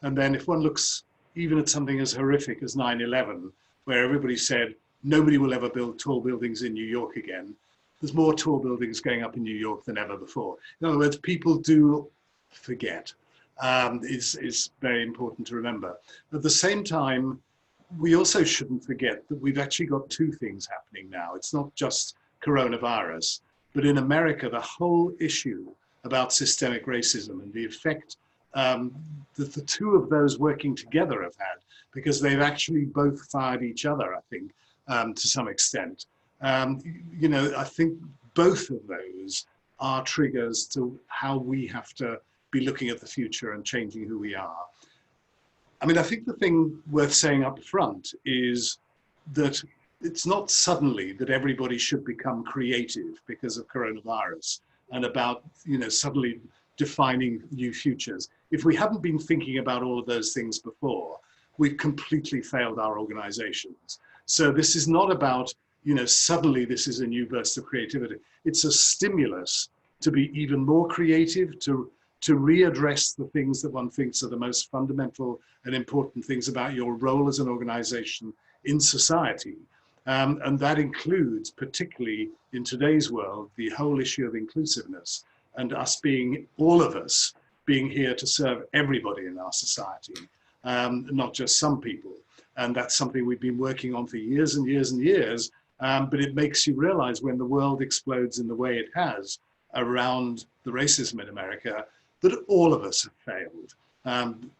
And then if one looks even at something as horrific as 9/11, where everybody said nobody will ever build tall buildings in New York again, there's more tall buildings going up in New York than ever before. In other words, people do forget. It's very important to remember. At the same time, we also shouldn't forget that we've actually got two things happening now. It's not just coronavirus, but in America, the whole issue about systemic racism and the effect that the two of those working together have had, because they've actually both fired each other, I think, to some extent. You know, I think both of those are triggers to how we have to be looking at the future and changing who we are. I mean, I think the thing worth saying up front is that it's not suddenly that everybody should become creative because of coronavirus and about, you know, suddenly defining new futures. If we haven't been thinking about all of those things before, we've completely failed our organizations. So this is not about, you know, suddenly this is a new burst of creativity. It's a stimulus to be even more creative, to readdress the things that one thinks are the most fundamental and important things about your role as an organization in society. And that includes, particularly in today's world, the whole issue of inclusiveness and us being, all of us, being here to serve everybody in our society, not just some people. And that's something we've been working on for years and years and years. But it makes you realize when the world explodes in the way it has around the racism in America, that all of us have failed,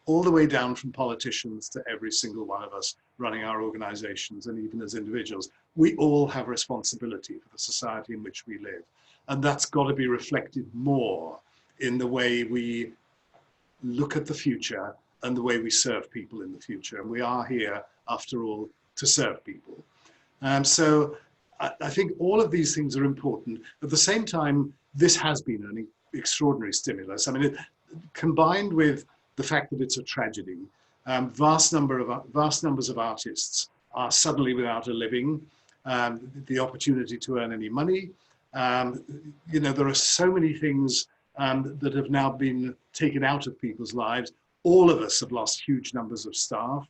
all the way down from politicians to every single one of us running our organizations and even as individuals. We all have responsibility for the society in which we live. And that's got to be reflected more in the way we look at the future and the way we serve people in the future. And we are here, after all, to serve people. So I think all of these things are important. At the same time, this has been an extraordinary stimulus. I mean, combined with the fact that it's a tragedy, vast numbers of artists are suddenly without a living, the opportunity to earn any money. You know, there are so many things that have now been taken out of people's lives. All of us have lost huge numbers of staff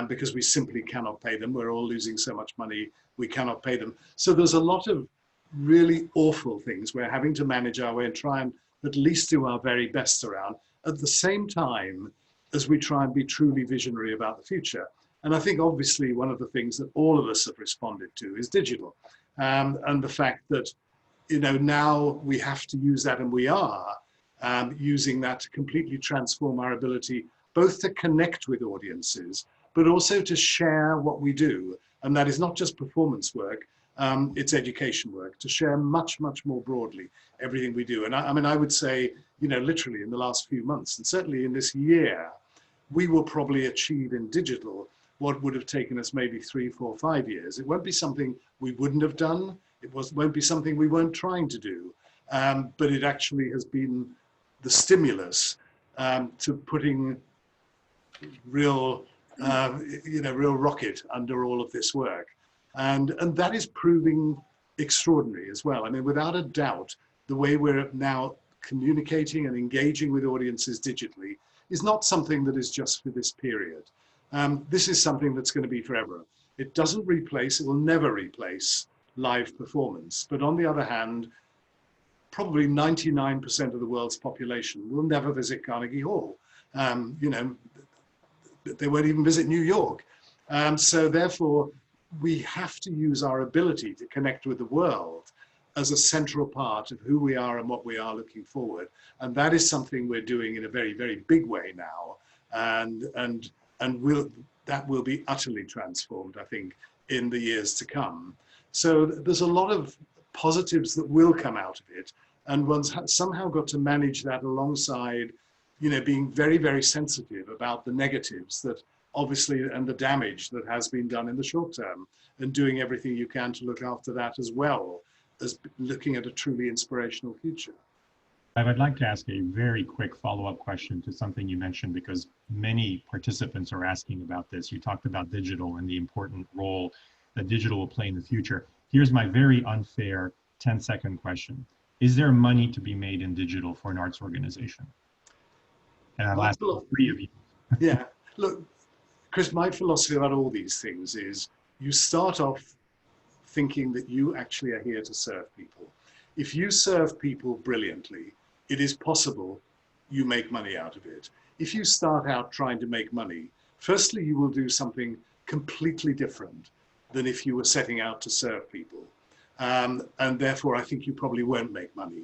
because we simply cannot pay them. We're all losing so much money, we cannot pay them. So there's a lot of really awful things we're having to manage our way and try and at least do our very best around, at the same time as we try and be truly visionary about the future. And I think obviously one of the things that all of us have responded to is digital. And the fact that, you know, now we have to use that, and we are using that to completely transform our ability both to connect with audiences, but also to share what we do. And that is not just performance work, it's education work, to share much, much more broadly everything we do. And I mean, I would say, you know, literally in the last few months, and certainly in this year, we will probably achieve in digital what would have taken us maybe 3, 4, 5 years. It won't be something we wouldn't have done. It won't be something we weren't trying to do. But it actually has been the stimulus to putting real, real rocket under all of this work. And that is proving extraordinary as well. I mean, without a doubt, the way we're now communicating and engaging with audiences digitally is not something that is just for this period. This is something that's going to be forever. It doesn't replace, it will never replace live performance. But on the other hand, probably 99% of the world's population will never visit Carnegie Hall. You know, they won't even visit New York. So therefore, we have to use our ability to connect with the world as a central part of who we are and what we are looking forward. And that is something we're doing in a very, very big way now. And that will be utterly transformed, I think, in the years to come. So there's a lot of positives that will come out of it. And one's somehow got to manage that alongside, you know, being very, very sensitive about the negatives that obviously, and the damage that has been done in the short term, and doing everything you can to look after that as well as looking at a truly inspirational future. I would like to ask a very quick follow-up question to something you mentioned, because many participants are asking about this. You talked about digital and the important role that digital will play in the future. Here's my very unfair 10-second question. Is there money to be made in digital for an arts organization? And I'll ask all three of you. Yeah, look, Chris, my philosophy about all these things is you start off thinking that you actually are here to serve people. If you serve people brilliantly, it is possible you make money out of it. If you start out trying to make money, firstly, you will do something completely different than if you were setting out to serve people. And therefore, I think you probably won't make money.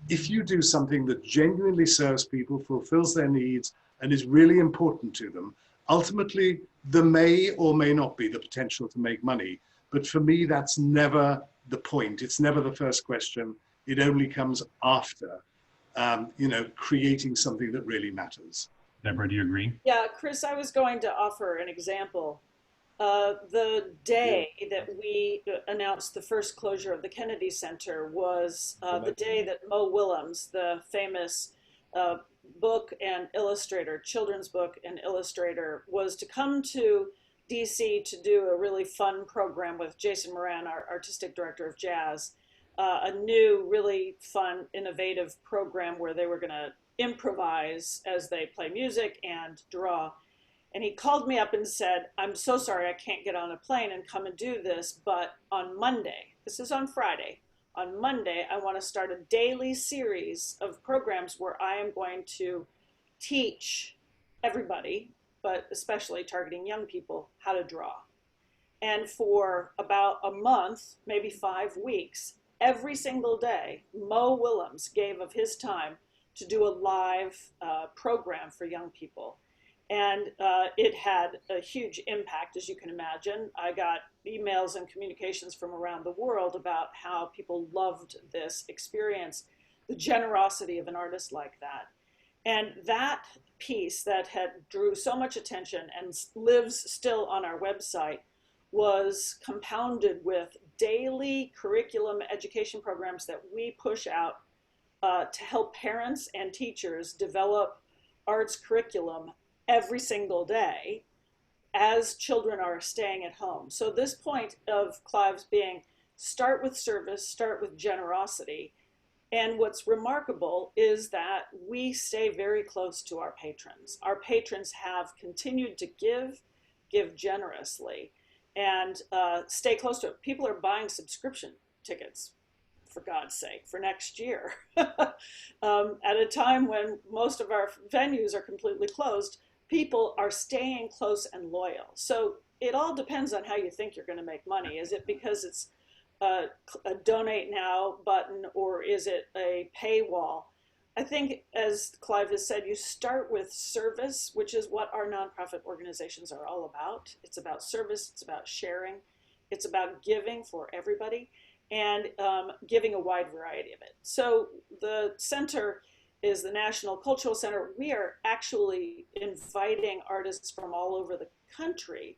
If you do something that genuinely serves people, fulfills their needs, and is really important to them, ultimately, there may or may not be the potential to make money. But for me, that's never the point. It's never the first question. It only comes after, you know, creating something that really matters. Deborah, do you agree? Yeah, Chris, I was going to offer an example. The day that we announced the first closure of the Kennedy Center was the day that Mo Willems, the famous book and illustrator, children's book and illustrator, was to come to DC to do a really fun program with Jason Moran, our artistic director of jazz, a new, really fun, innovative program where they were going to improvise as they play music and draw. And he called me up and said, I'm so sorry I can't get on a plane and come and do this, but on Monday, this is on Friday, on Monday, I want to start a daily series of programs where I am going to teach everybody, but especially targeting young people, how to draw. And for about a month, maybe 5 weeks, every single day, Mo Willems gave of his time to do a live program for young people. And it had a huge impact, as you can imagine. I got emails and communications from around the world about how people loved this experience, the generosity of an artist like that. And that piece that had drew so much attention and lives still on our website was compounded with daily curriculum education programs that we push out to help parents and teachers develop arts curriculum every single day as children are staying at home. So this point of Clive's being start with service, start with generosity. And what's remarkable is that we stay very close to our patrons. Our patrons have continued to give generously, and stay close to it. People are buying subscription tickets, for God's sake, for next year. At a time when most of our venues are completely closed, people are staying close and loyal. So it all depends on how you think you're going to make money. Is it because it's a donate now button, or is it a paywall? I think, as Clive has said, you start with service, which is what our nonprofit organizations are all about. It's about service, it's about sharing, it's about giving for everybody, and giving a wide variety of it. So the center is the National Cultural Center. We are actually inviting artists from all over the country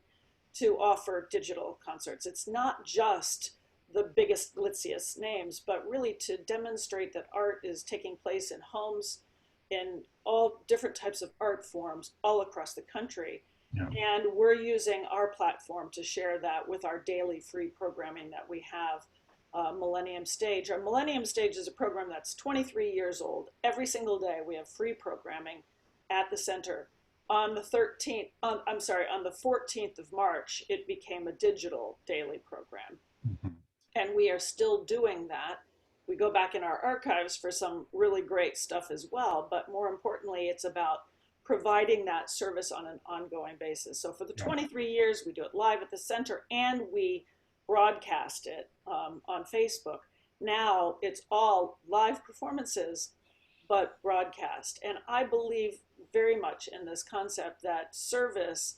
to offer digital concerts. It's not just the biggest, glitziest names, but really to demonstrate that art is taking place in homes, in all different types of art forms all across the country. Yeah. And we're using our platform to share that with our daily free programming that we have. Millennium Stage. Our Millennium Stage is a program that's 23 years old. Every single day we have free programming at the center on the 13th, I'm sorry, on the 14th of March, it became a digital daily program. Mhm. And we are still doing that. We go back in our archives for some really great stuff as well, but more importantly, it's about providing that service on an ongoing basis. So for the 23 years, we do it live at the center and we broadcast it on Facebook. Now it's all live performances, but broadcast. And I believe very much in this concept that service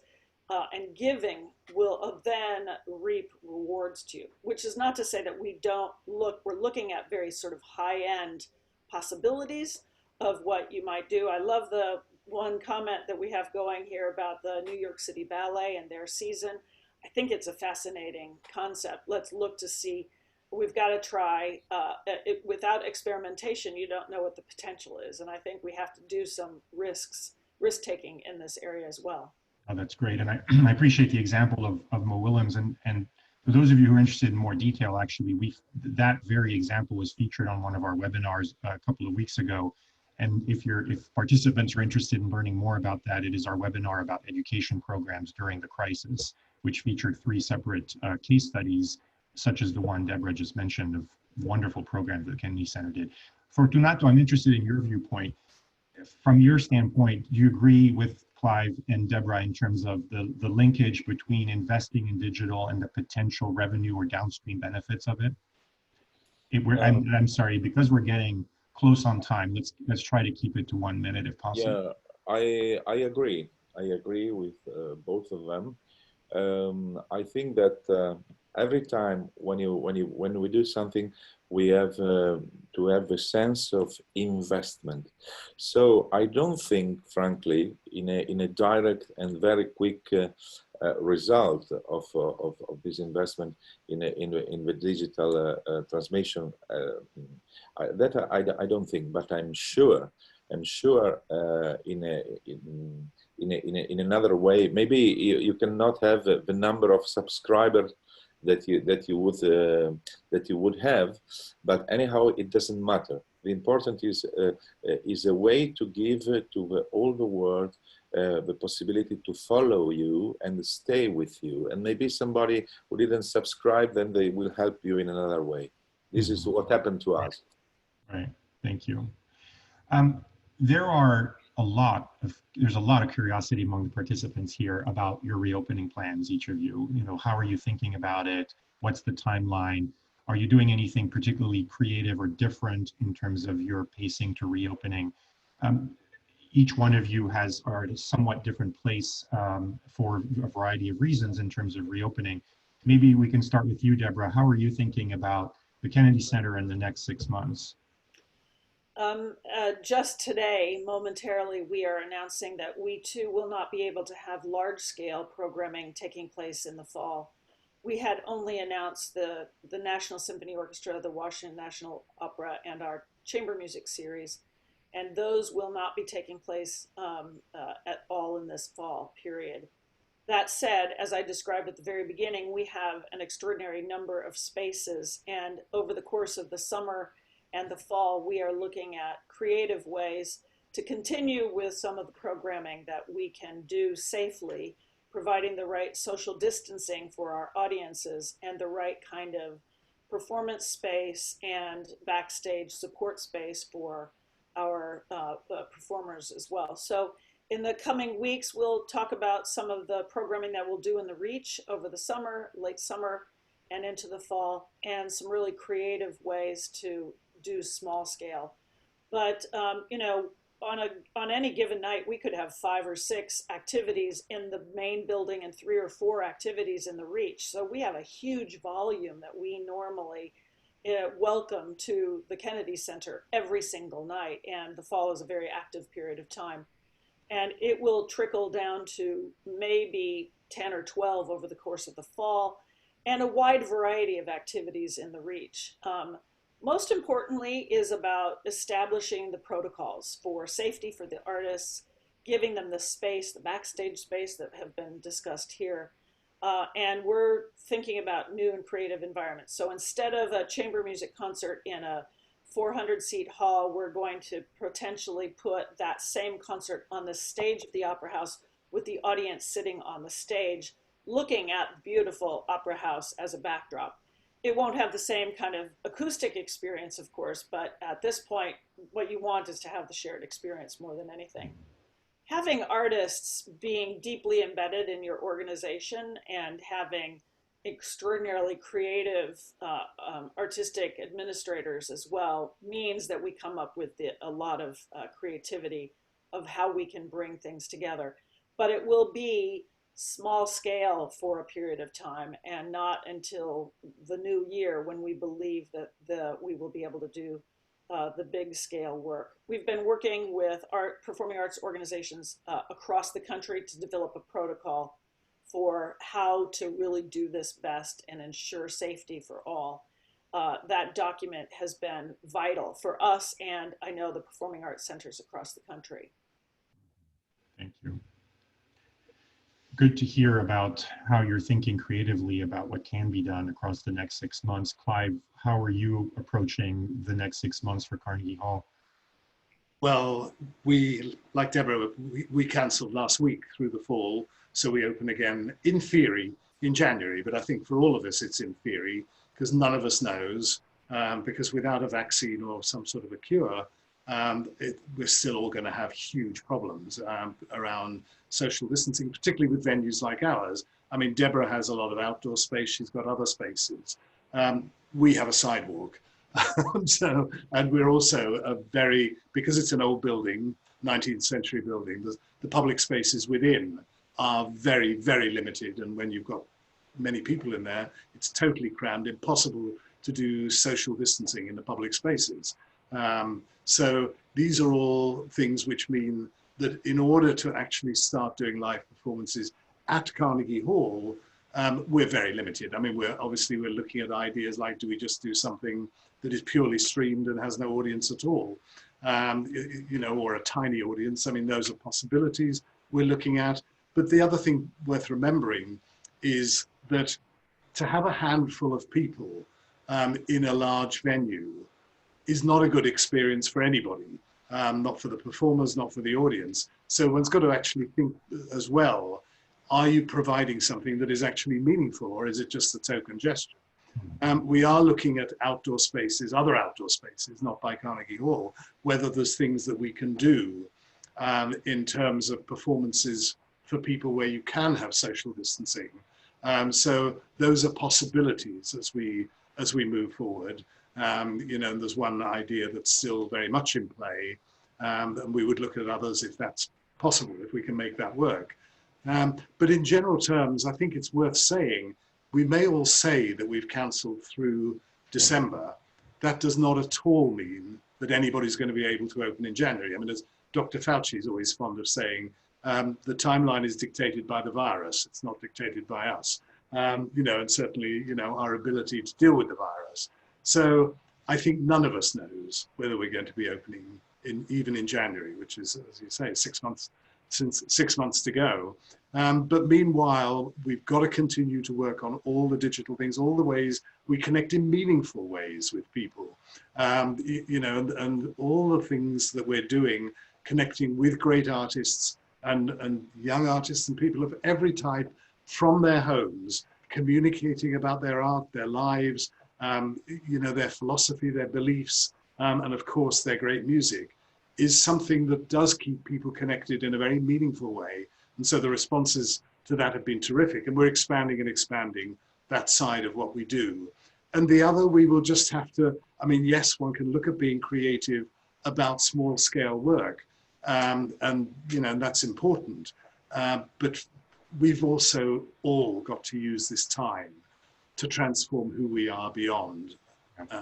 and giving will then reap rewards to you, which is not to say that we don't look, we're looking at very sort of high-end possibilities of what you might do. I love the one comment that we have going here about the New York City Ballet and their season. I think it's a fascinating concept. Let's look to see, we've got to try, without experimentation, you don't know what the potential is. And I think we have to do some risk-taking in this area as well. Oh, that's great. And I, I appreciate the example of Mo Willems. And for those of you who are interested in more detail, actually, that very example was featured on one of our webinars a couple of weeks ago. And if participants are interested in learning more about that, it is our webinar about education programs during the crisis, which featured 3 separate case studies, such as the one Deborah just mentioned, of wonderful programs that the Kennedy Center did. Fortunato, I'm interested in your viewpoint. From your standpoint, do you agree with Clive and Deborah in terms of the linkage between investing in digital and the potential revenue or downstream benefits of it? I'm sorry, because we're getting close on time, let's try to keep it to 1 minute if possible. Yeah, I agree. I agree with both of them. I think that every time when we do something, we have to have a sense of investment. So I don't think, frankly, in a direct and very quick result of this investment in the digital transmission, that I don't think, but I'm sure in another way. Maybe you cannot have the number of subscribers that you would have, but anyhow, it doesn't matter. The important is a way to give to all the world the possibility to follow you and stay with you. And maybe somebody who didn't subscribe, then they will help you in another way. This is what happened to us. Right. Thank you. There's a lot of curiosity among the participants here about your reopening plans, each of you. How are you thinking about it? What's the timeline? Are you doing anything particularly creative or different in terms of your pacing to reopening? Each one of you are at a somewhat different place for a variety of reasons in terms of reopening. Maybe we can start with you, Deborah. How are you thinking about the Kennedy Center in the next 6 months? Just today, momentarily, we are announcing that we too will not be able to have large-scale programming taking place in the fall. We had only announced the National Symphony Orchestra, the Washington National Opera, and our chamber music series, and those will not be taking place at all in this fall period. That said, as I described at the very beginning, we have an extraordinary number of spaces, and over the course of the summer and the fall, we are looking at creative ways to continue with some of the programming that we can do safely, providing the right social distancing for our audiences and the right kind of performance space and backstage support space for our performers as well. So in the coming weeks, we'll talk about some of the programming that we'll do in the Reach over the summer, late summer, and into the fall, and some really creative ways to do small scale. But on any given night, we could have 5 or 6 activities in the main building and 3 or 4 activities in the Reach. So we have a huge volume that we normally welcome to the Kennedy Center every single night, and the fall is a very active period of time. And it will trickle down to maybe 10 or 12 over the course of the fall, and a wide variety of activities in the Reach. Most importantly is about establishing the protocols for safety for the artists, giving them the space, the backstage space that have been discussed here. And we're thinking about new and creative environments. So instead of a chamber music concert in a 400-seat hall, we're going to potentially put that same concert on the stage of the Opera House with the audience sitting on the stage, looking at the beautiful opera house as a backdrop. It won't have the same kind of acoustic experience, of course, but at this point, what you want is to have the shared experience more than anything. Having artists being deeply embedded in your organization and having extraordinarily creative artistic administrators as well means that we come up with a lot of creativity of how we can bring things together. But it will be small scale for a period of time, and not until the new year when we believe that we will be able to do the big scale work. We've been working with performing arts organizations across the country to develop a protocol for how to really do this best and ensure safety for all. That document has been vital for us, and I know the performing arts centers across the country. Thank you. Good to hear about how you're thinking creatively about what can be done across the next 6 months. Clive, how are you approaching the next 6 months for Carnegie Hall? Well, we, like Deborah, we cancelled last week through the fall, so we open again in theory in January. But I think for all of us, it's in theory because none of us knows, because without a vaccine or some sort of a cure, we're still all going to have huge problems around social distancing, particularly with venues like ours. I mean, Deborah has a lot of outdoor space. She's got other spaces. We have a sidewalk. And we're also because it's an old building, 19th century building, the public spaces within are very, very limited. And when you've got many people in there, it's totally crammed, impossible to do social distancing in the public spaces. So these are all things which mean that in order to actually start doing live performances at Carnegie Hall, we're very limited. I mean, we're looking at ideas like, do we just do something that is purely streamed and has no audience at all, or a tiny audience? I mean, those are possibilities we're looking at. But the other thing worth remembering is that to have a handful of people in a large venue is not a good experience for anybody, not for the performers, not for the audience. So one's got to actually think as well, are you providing something that is actually meaningful, or is it just a token gesture? We are looking at outdoor spaces, other outdoor spaces, not by Carnegie Hall, whether there's things that we can do in terms of performances for people where you can have social distancing. So those are possibilities as we move forward. And there's one idea that's still very much in play, and we would look at others if that's possible, if we can make that work. But in general terms, I think it's worth saying, we may all say that we've cancelled through December. That does not at all mean that anybody's going to be able to open in January. I mean, as Dr. Fauci is always fond of saying, the timeline is dictated by the virus. It's not dictated by us. And certainly, our ability to deal with the virus. So I think none of us knows whether we're going to be opening even in January, which is, as you say, 6 months to go. But meanwhile, we've got to continue to work on all the digital things, all the ways we connect in meaningful ways with people, and all the things that we're doing, connecting with great artists and young artists and people of every type from their homes, communicating about their art, their lives, their philosophy, their beliefs, and of course their great music, is something that does keep people connected in a very meaningful way. And so the responses to that have been terrific, and we're expanding and expanding that side of what we do. And the other, we will just have to, I mean, yes, one can look at being creative about small scale work, and that's important. But we've also all got to use this time to transform who we are beyond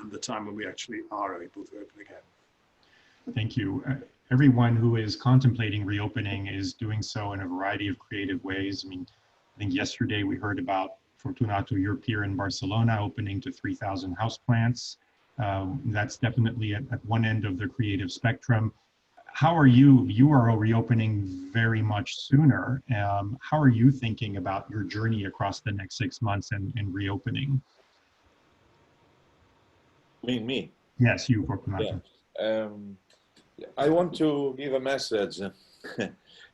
the time when we actually are able to open again. Thank you. Everyone who is contemplating reopening is doing so in a variety of creative ways. I mean, I think yesterday we heard about Fortunato, your peer in Barcelona, opening to 3,000 houseplants. That's definitely at one end of the creative spectrum. How are you? You are reopening very much sooner. How are you thinking about your journey across the next 6 months and reopening? Me? Yes, you, Fortunato. Yeah. I want to give a message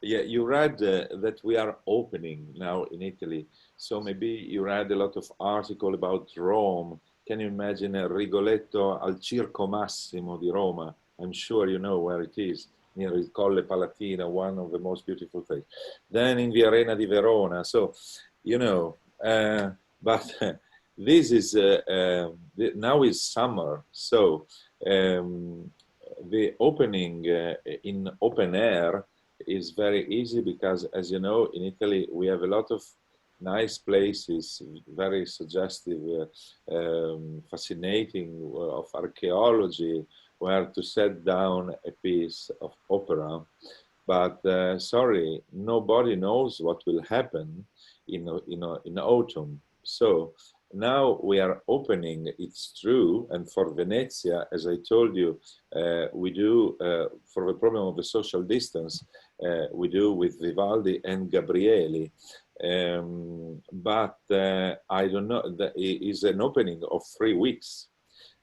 Yeah, you read that we are opening now in Italy. So maybe you read a lot of article about Rome. Can you imagine a Rigoletto al Circo Massimo di Roma? I'm sure you know where it is, near il Colle Palatina, one of the most beautiful things. Then in the Arena di Verona. So, you know, but this is, now is summer. So the opening in open air is very easy because, as you know, in Italy we have a lot of nice places, very suggestive, fascinating of archaeology, where to set down a piece of opera. But sorry, nobody knows what will happen in autumn. So now we are opening, it's true, and for Venezia, as I told you, we do, for the problem of the social distance, we do with Vivaldi and Gabrieli. But I don't know, it is an opening of 3 weeks.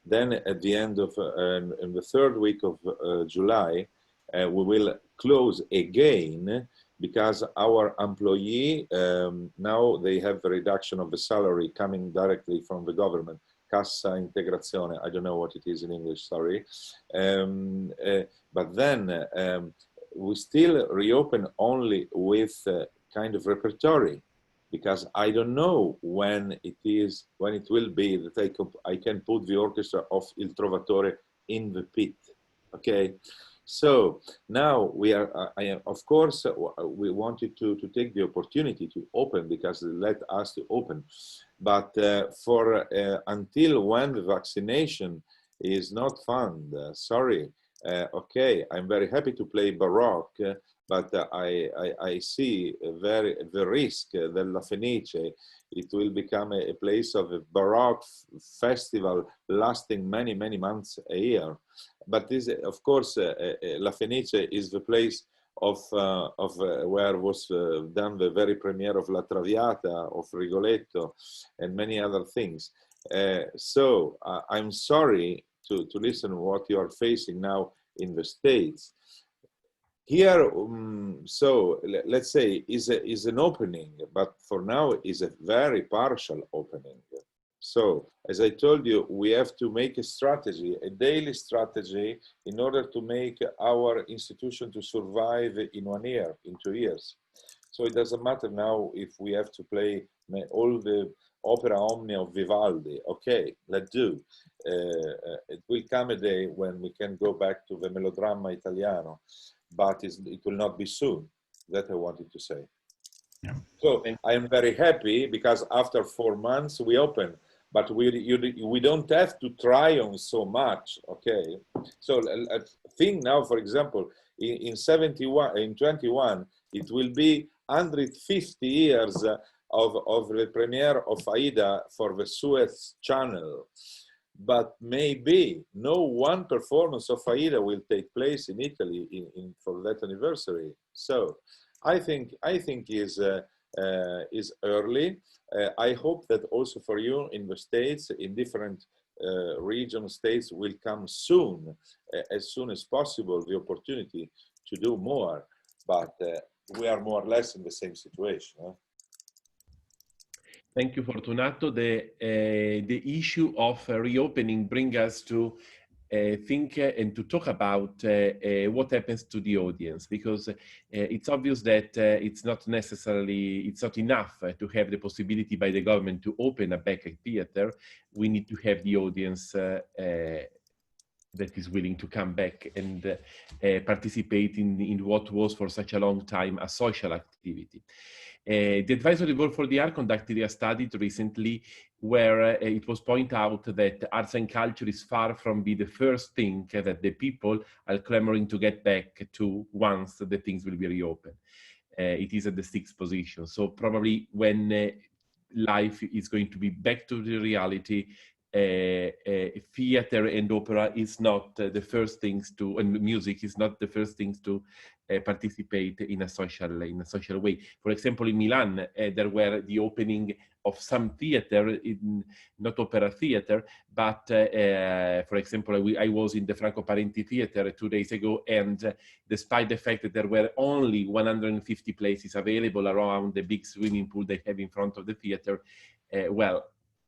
Then at the end of, in the 3rd week of July, we will close again because our employee, now they have the reduction of the salary coming directly from the government, Cassa Integrazione, I don't know what it is in English, sorry. But then we still reopen only with kind of repertory, because I don't know when it will be that I can put the orchestra of Il Trovatore in the pit, okay? So now we are, of course, we wanted to take the opportunity to open because they let us to open. But for until when the vaccination is not found, sorry, okay, I'm very happy to play Baroque, but I see the risk that La Fenice, it will become a place of a Baroque festival lasting many, many months a year. But this, of course, La Fenice is the place of where was done the very premiere of La Traviata, of Rigoletto, and many other things. So I'm sorry to listen to what you are facing now in the States. Here, so let's say is an opening, but for now is a very partial opening. So, as I told you, we have to make a strategy, a daily strategy, in order to make our institution to survive in 1 year, in 2 years. So it doesn't matter now if we have to play all the opera omnia of Vivaldi. Okay, let's do. It will come a day when we can go back to the melodramma italiano, but it will not be soon. That I wanted to say. Yeah. So I am very happy because after 4 months we open, but we don't have to try on so much. Okay, so think now, for example, in 21, it will be 150 years of the premiere of Aida for the Suez Channel. But maybe no one performance of Aida will take place in Italy for that anniversary. So I think is early. I hope that also for you in the States, in different region states, will come soon as possible, the opportunity to do more. But we are more or less in the same situation. Huh? Thank you, Fortunato. The issue of reopening brings us to think and to talk about what happens to the audience, because it's obvious that it's not enough to have the possibility by the government to open a backup theater. We need to have the audience that is willing to come back and participate in what was for such a long time a social activity. The Advisory Board for the Art conducted a study recently where it was pointed out that arts and culture is far from being the first thing that the people are clamoring to get back to once the things will be reopened. It is at the 6th position. So probably when life is going to be back to the reality, theater and opera is not the first things to, and music is not the first things to participate in a social way. For example, in Milan, there were the opening of some theater, not opera theater, but for example, I was in the Franco Parenti Theater 2 days ago, and despite the fact that there were only 150 places available around the big swimming pool they have in front of the theater, well,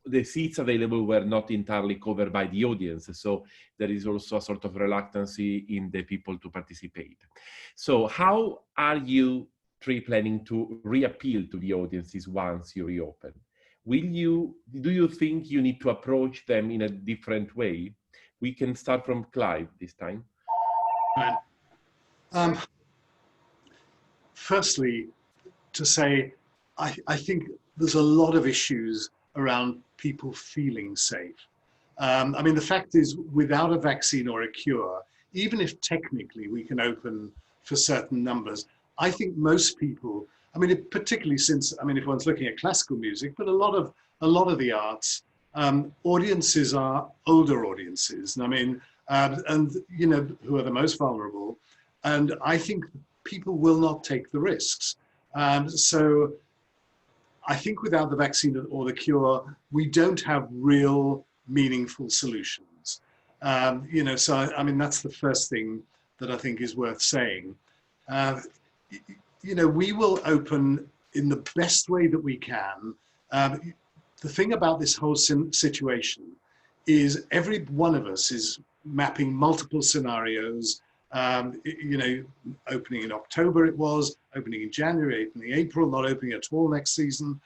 the seats available were not entirely covered by the audience. So there is also a sort of reluctancy in the people to participate. So how are you three planning to reappeal to the audiences once you reopen? Do you think you need to approach them in a different way? We can start from Clive this time. Firstly, to say, I think there's a lot of issues around people feeling safe. I mean, the fact is, without a vaccine or a cure, even if technically we can open for certain numbers, I think most people, I mean, particularly since, I mean, if one's looking at classical music, but a lot of the arts, audiences are older audiences. And I mean, and you know, who are the most vulnerable. And I think people will not take the risks. So I think without the vaccine or the cure, we don't have real meaningful solutions. You know, so I mean, that's the first thing that I think is worth saying. You know, we will open in the best way that we can. The thing about this whole situation is every one of us is mapping multiple scenarios. You know, opening in October it was, opening in January, opening in April, not opening at all next season.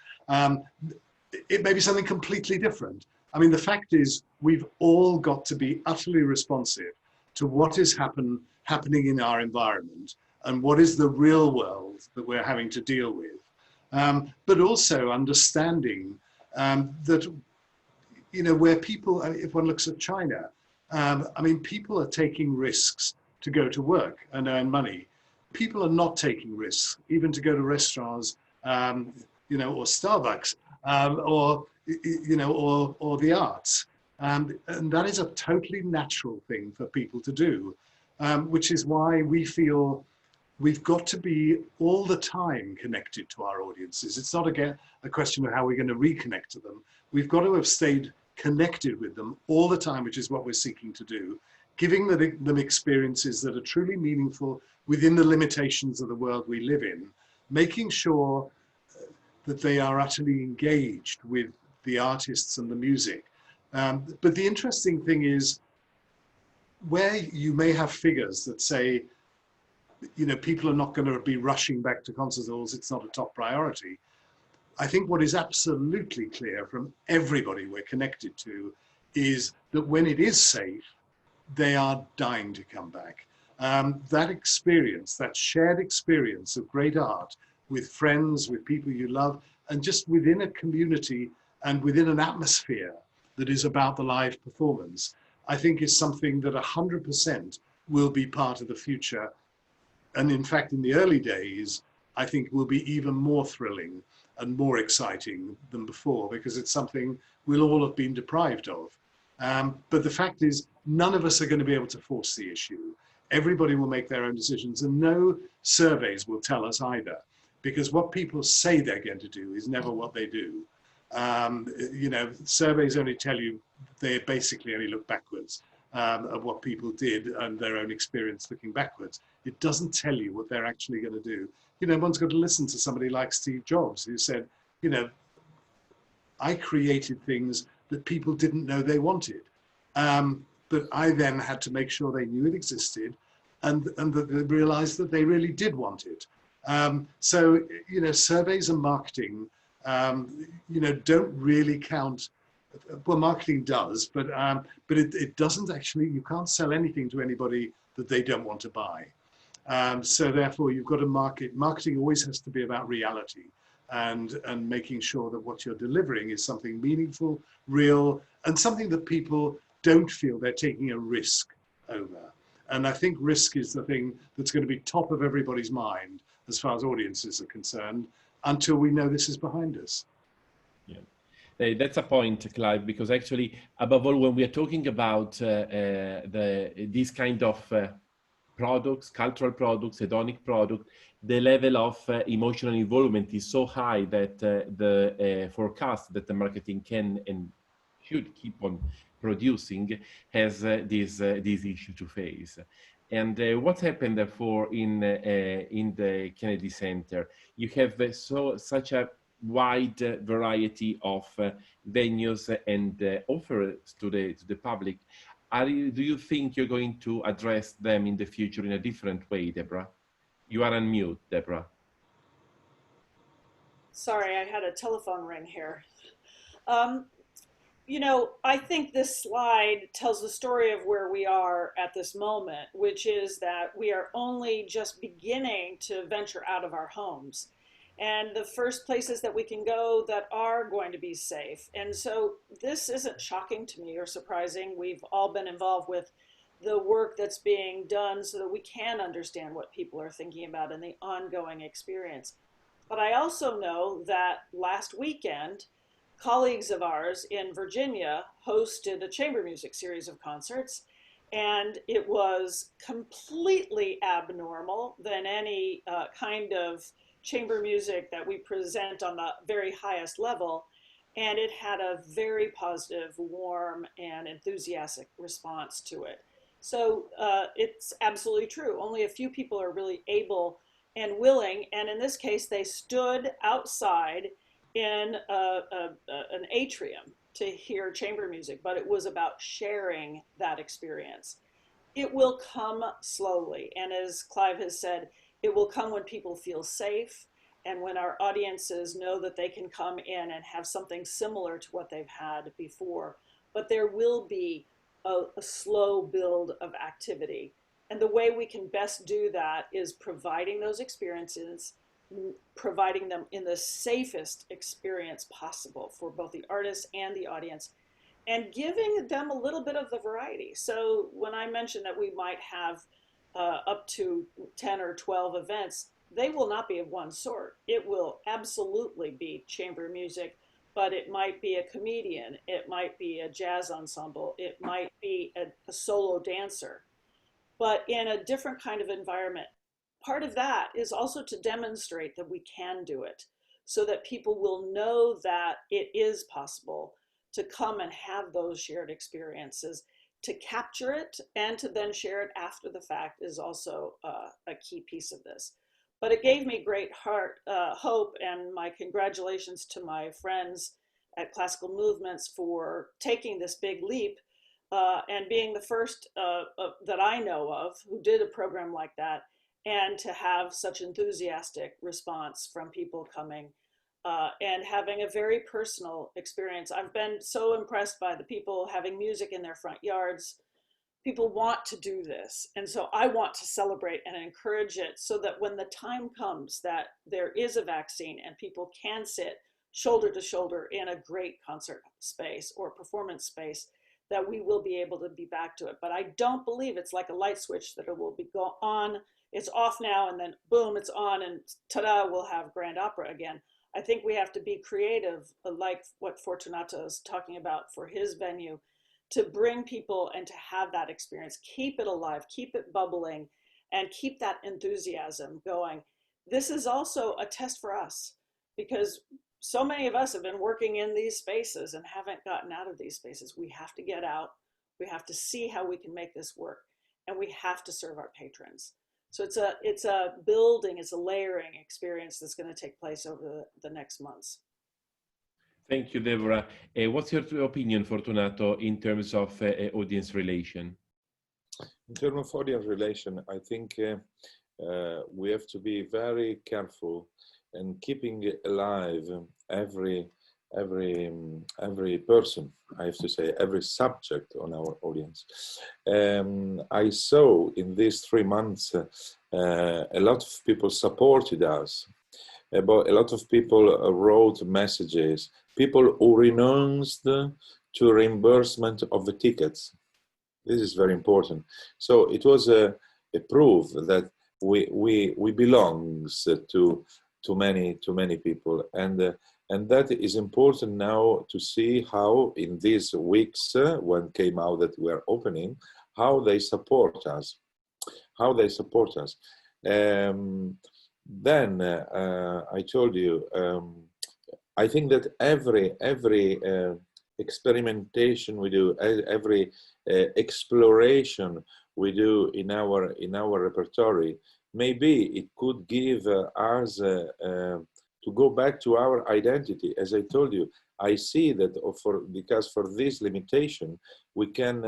It may be something completely different. I mean, the fact is we've all got to be utterly responsive to what is happening in our environment and what is the real world that we're having to deal with. But also understanding that, you know, where people, if one looks at China, I mean, people are taking risks to go to work and earn money. People are not taking risks, even to go to restaurants, you know, or Starbucks, or, you know, or the arts. And that is a totally natural thing for people to do, which is why we feel we've got to be all the time connected to our audiences. It's not again a question of how we're going to reconnect to them. We've got to have stayed connected with them all the time, which is what we're seeking to do, giving them experiences that are truly meaningful within the limitations of the world we live in, making sure that they are utterly engaged with the artists and the music. But the interesting thing is, where you may have figures that say, you know, people are not going to be rushing back to concert halls, it's not a top priority. I think what is absolutely clear from everybody we're connected to is that when it is safe, they are dying to come back. That experience, that shared experience of great art with friends, with people you love, and just within a community and within an atmosphere that is about the live performance, I think is something that 100% will be part of the future. And in fact, in the early days, I think will be even more thrilling and more exciting than before, because it's something we'll all have been deprived of. But the fact is, none of us are going to be able to force the issue. Everybody will make their own decisions, and no surveys will tell us either, because what people say they're going to do is never what they do. You know, surveys only tell you, they basically only look backwards of what people did and their own experience looking backwards. It doesn't tell you what they're actually going to do. You know, one's got to listen to somebody like Steve Jobs, who said, you know, I created things that people didn't know they wanted. But I then had to make sure they knew it existed and that they realized that they really did want it. So, you know, surveys and marketing, you know, don't really count. Well, marketing does, but it doesn't actually, you can't sell anything to anybody that they don't want to buy. So therefore, you've got to market. Marketing always has to be about reality and making sure that what you're delivering is something meaningful, real, and something that people don't feel they're taking a risk over. And I think risk is the thing that's going to be top of everybody's mind as far as audiences are concerned until we know this is behind us. Yeah. That's a point, Clive, because actually, above all, when we are talking about these kind of products, cultural products, hedonic products, the level of emotional involvement is so high that the forecast that the marketing can and should keep on producing has this issue to face. And what happened therefore in the Kennedy Center? You have such a wide variety of venues and offers to the public. Do you think you're going to address them in the future in a different way, Deborah? You are on mute, Deborah. Sorry, I had a telephone ring here. You know, I think this slide tells the story of where we are at this moment, which is that we are only just beginning to venture out of our homes. And the first places that we can go that are going to be safe. And so this isn't shocking to me or surprising. We've all been involved with the work that's being done so that we can understand what people are thinking about in the ongoing experience. But I also know that last weekend, colleagues of ours in Virginia hosted a chamber music series of concerts, and it was completely abnormal than any kind of chamber music that we present on the very highest level. And it had a very positive, warm, and enthusiastic response to it. So it's absolutely true. Only a few people are really able and willing. And in this case, they stood outside in an atrium to hear chamber music, but it was about sharing that experience. It will come slowly. And as Clive has said, it will come when people feel safe and when our audiences know that they can come in and have something similar to what they've had before. But there will be a slow build of activity. And the way we can best do that is providing those experiences, providing them in the safest experience possible for both the artists and the audience, and giving them a little bit of the variety. So when I mentioned that we might have up to 10 or 12 events, they will not be of one sort. It will absolutely be chamber music, but it might be a comedian, it might be a jazz ensemble, it might be a solo dancer, but in a different kind of environment. Part of that is also to demonstrate that we can do it, so that people will know that it is possible to come and have those shared experiences. To capture it and to then share it after the fact is also a key piece of this. But it gave me great hope, and my congratulations to my friends at Classical Movements for taking this big leap and being the first that I know of who did a program like that, and to have such enthusiastic response from people coming and having a very personal experience. I've been so impressed by the people having music in their front yards. People want to do this. And so I want to celebrate and encourage it, so that when the time comes that there is a vaccine and people can sit shoulder to shoulder in a great concert space or performance space, that we will be able to be back to it. But I don't believe it's like a light switch that it will be on, it's off now, and then boom, it's on, and ta-da, we'll have grand opera again. I think we have to be creative, like what Fortunato is talking about for his venue, to bring people and to have that experience, keep it alive, keep it bubbling, and keep that enthusiasm going. This is also a test for us, because so many of us have been working in these spaces and haven't gotten out of these spaces. We have to get out. We have to see how we can make this work, and we have to serve our patrons. So it's a building, it's a layering experience that's going to take place over the next months. Thank you, Deborah. What's your opinion, Fortunato, in terms of audience relation? In terms of audience relation, I think we have to be very careful and keeping alive every person, I have to say, every subject on our audience. I saw in these 3 months a lot of people supported us. But a lot of people wrote messages, people who renounced to reimbursement of the tickets. This is very important. So it was a proof that we belongs to many people, and And that is important now to see how in these weeks, when came out that we are opening, how they support us, how they support us. Then I told you, I think that every experimentation we do, every exploration we do in our repertoire, maybe it could give us to go back to our identity. As I told you, I see that because for this limitation, we can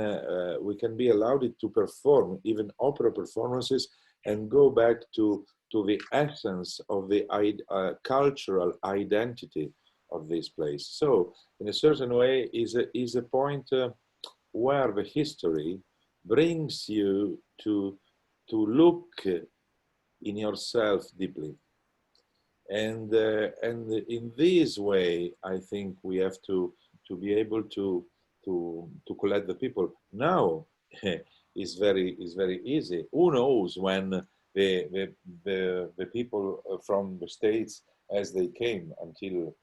be allowed to perform even opera performances and go back to the essence of the cultural identity of this place. So in a certain way is a point where the history brings you to look in yourself deeply. And in this way, I think we have to be able to collect the people. Now is very easy. Who knows when the people from the States, as they came until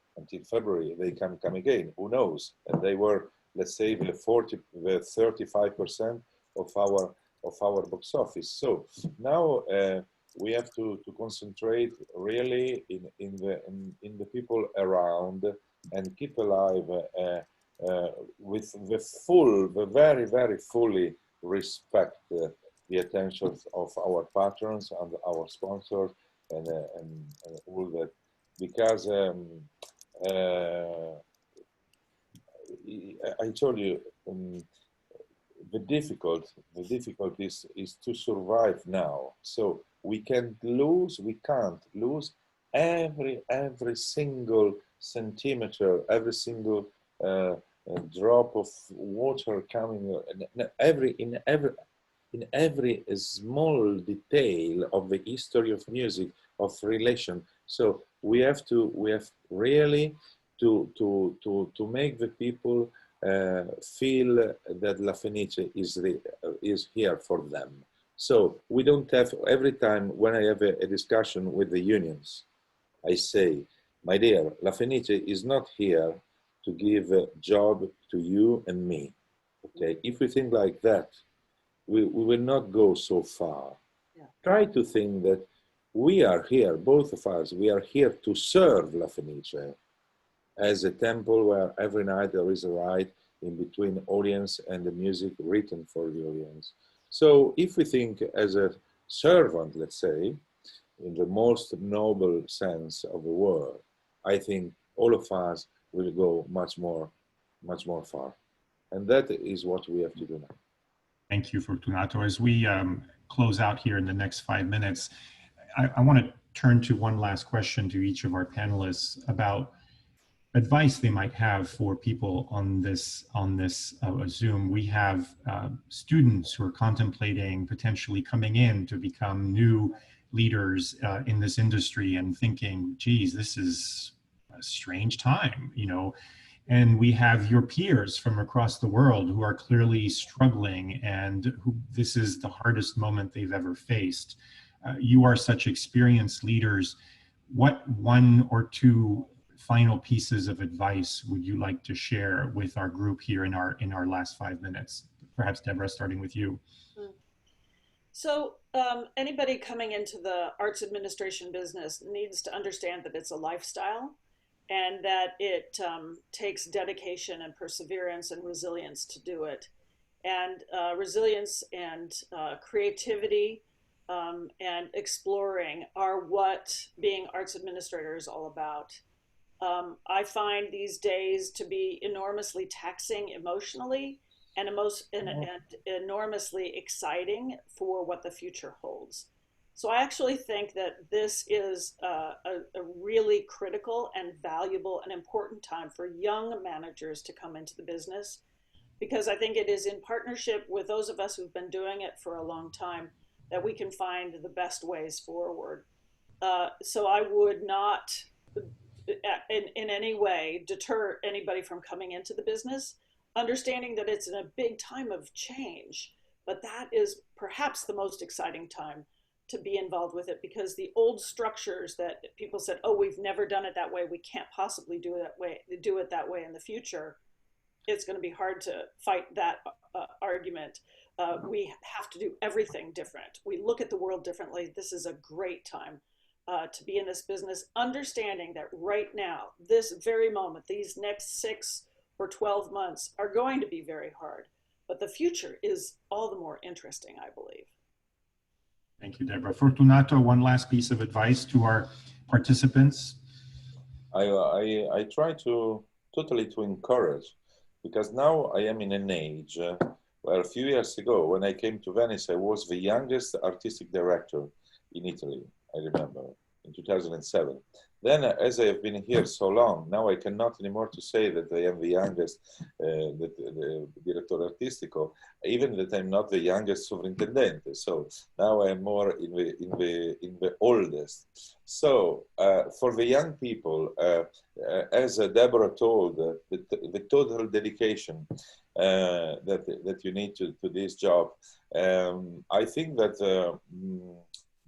February, they come again. Who knows? And they were, let's say, the 35% of our box office. So now we have to concentrate really in the people around and keep alive with the very fully respect the attention of our patrons and our sponsors and all that, because I told you the difficulty is to survive now. So we can't lose every single centimeter, every single drop of water coming, in every small detail of the history of music, of relation. So we have really to make the people feel that La Fenice is here for them. So we don't have, every time when I have a discussion with the unions, I say, my dear, La Fenice is not here to give a job to you and me. Okay, if we think like that, we will not go so far. Yeah. Try to think that we are here, both of us, we are here to serve La Fenice as a temple where every night there is a ride in between audience and the music written for the audience. So if we think as a servant, let's say, in the most noble sense of the word, I think all of us will go much more far. And that is what we have to do now. Thank you, Fortunato. As we close out here in the next 5 minutes, I want to turn to one last question to each of our panelists about advice they might have for people on this Zoom. We have students who are contemplating potentially coming in to become new leaders in this industry and thinking, geez, this is a strange time, you know. And we have your peers from across the world who are clearly struggling and who this is the hardest moment they've ever faced. You are such experienced leaders. What one or two final pieces of advice would you like to share with our group here in our last 5 minutes? Perhaps Deborah, starting with you. So anybody coming into the arts administration business needs to understand that it's a lifestyle and that it takes dedication and perseverance and resilience to do it. And resilience and creativity and exploring are what being arts administrator is all about. I find these days to be enormously taxing emotionally and enormously exciting for what the future holds. So I actually think that this is a really critical and valuable and important time for young managers to come into the business, because I think it is in partnership with those of us who've been doing it for a long time that we can find the best ways forward. So I would not in any way deter anybody from coming into the business, understanding that it's in a big time of change, but that is perhaps the most exciting time to be involved with it, because the old structures that people said, oh, we've never done it that way, we can't possibly do it that way in the future, it's going to be hard to fight that argument. We have to do everything different. We look at the world differently. This is a great time to be in this business, understanding that right now, this very moment, these next 6 or 12 months are going to be very hard, but the future is all the more interesting, I believe. Thank you, Deborah. Fortunato, one last piece of advice to our participants. I try to totally to encourage, because now I am in an age where a few years ago, when I came to Venice, I was the youngest artistic director in Italy, I remember, in 2007. Then, as I have been here so long, now I cannot anymore to say that I am the youngest the director artistico, even that I'm not the youngest sovrintendente. So now I'm more in the oldest. So for the young people, as Deborah told, the total dedication that you need to this job, I think that.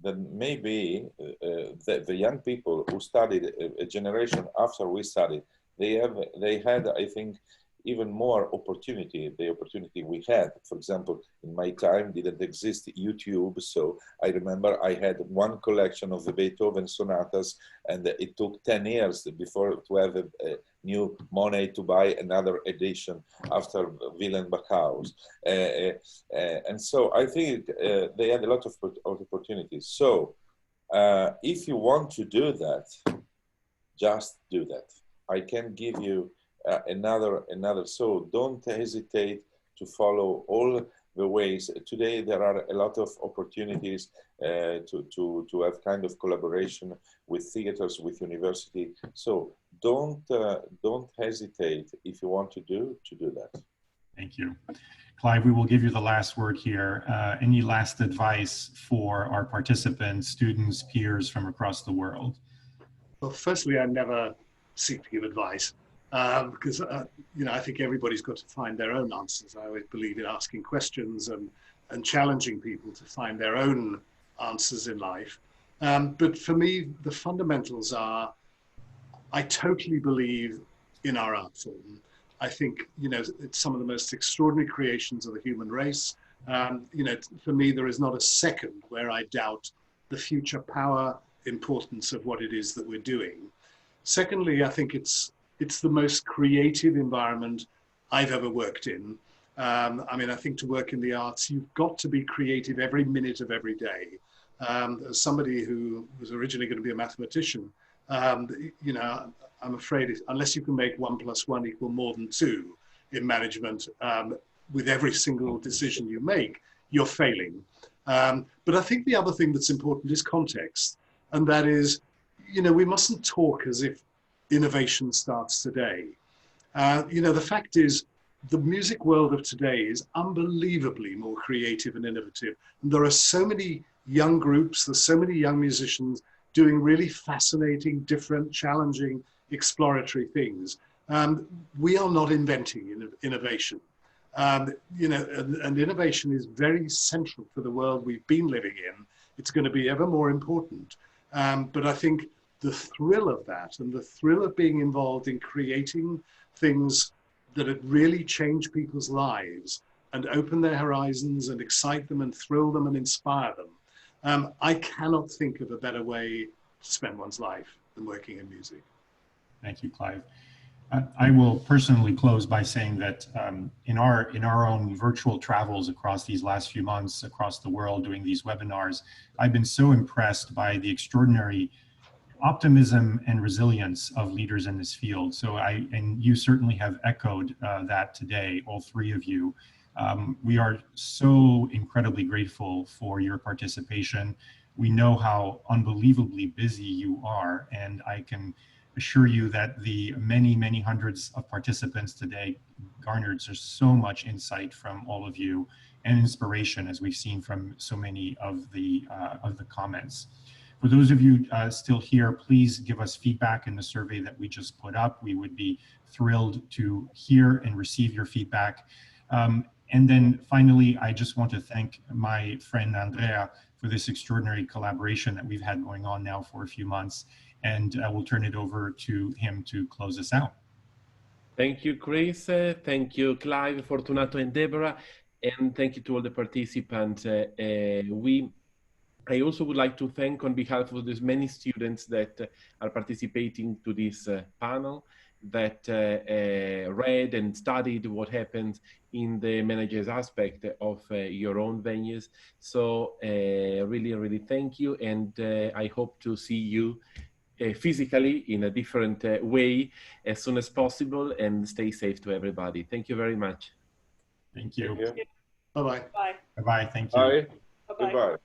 That maybe the young people who studied a generation after we studied, they had, I think, even more opportunity, the opportunity we had. For example, in my time didn't exist YouTube, so I remember I had one collection of the Beethoven sonatas, and it took 10 years before to have a new money to buy another edition after Wilhelm Bachhaus. And so I think they had a lot of opportunities. So if you want to do that, just do that. I can give you another, so don't hesitate to follow all the ways. Today there are a lot of opportunities to have kind of collaboration with theaters, with university. So don't hesitate if you want to do that. Thank you. Clive, we will give you the last word here. Any last advice for our participants, students, peers from across the world? Well, firstly, I never seek to give advice. Because I think everybody's got to find their own answers. I always believe in asking questions and challenging people to find their own answers in life. But for me, the fundamentals are, I totally believe in our art form. I think, it's some of the most extraordinary creations of the human race. For me, there is not a second where I doubt the future power, importance of what it is that we're doing. Secondly, I think it's the most creative environment I've ever worked in. I think to work in the arts, you've got to be creative every minute of every day. As somebody who was originally going to be a mathematician, I'm afraid unless you can make 1 + 1 = more than 2 in management, with every single decision you make, you're failing. But I think the other thing that's important is context. And that is, we mustn't talk as if innovation starts today. The fact is, the music world of today is unbelievably more creative and innovative. And there are so many young groups, there's so many young musicians doing really fascinating, different, challenging, exploratory things. We are not inventing innovation. And innovation is very central to the world we've been living in. It's going to be ever more important. But I think the thrill of that and the thrill of being involved in creating things that really change people's lives and open their horizons and excite them and thrill them and inspire them. I cannot think of a better way to spend one's life than working in music. Thank you, Clive. I will personally close by saying that in our own virtual travels across these last few months across the world doing these webinars, I've been so impressed by the extraordinary optimism and resilience of leaders in this field. So and you certainly have echoed that today, all three of you. We are so incredibly grateful for your participation. We know how unbelievably busy you are, and I can assure you that the many, many hundreds of participants today garnered so much insight from all of you and inspiration, as we've seen from so many of the comments. For those of you still here, please give us feedback in the survey that we just put up. We would be thrilled to hear and receive your feedback. And then finally, I just want to thank my friend Andrea for this extraordinary collaboration that we've had going on now for a few months. And we'll turn it over to him to close us out. Thank you, Chris. Thank you, Clive, Fortunato, and Deborah. And thank you to all the participants. I also would like to thank on behalf of these many students that are participating to this panel, that read and studied what happens in the manager's aspect of your own venues. So really, really thank you. And I hope to see you physically in a different way as soon as possible, and stay safe to everybody. Thank you very much. Thank you. Thank you. Bye-bye. Bye. Bye-bye. Thank you. Bye. Bye-bye. Goodbye.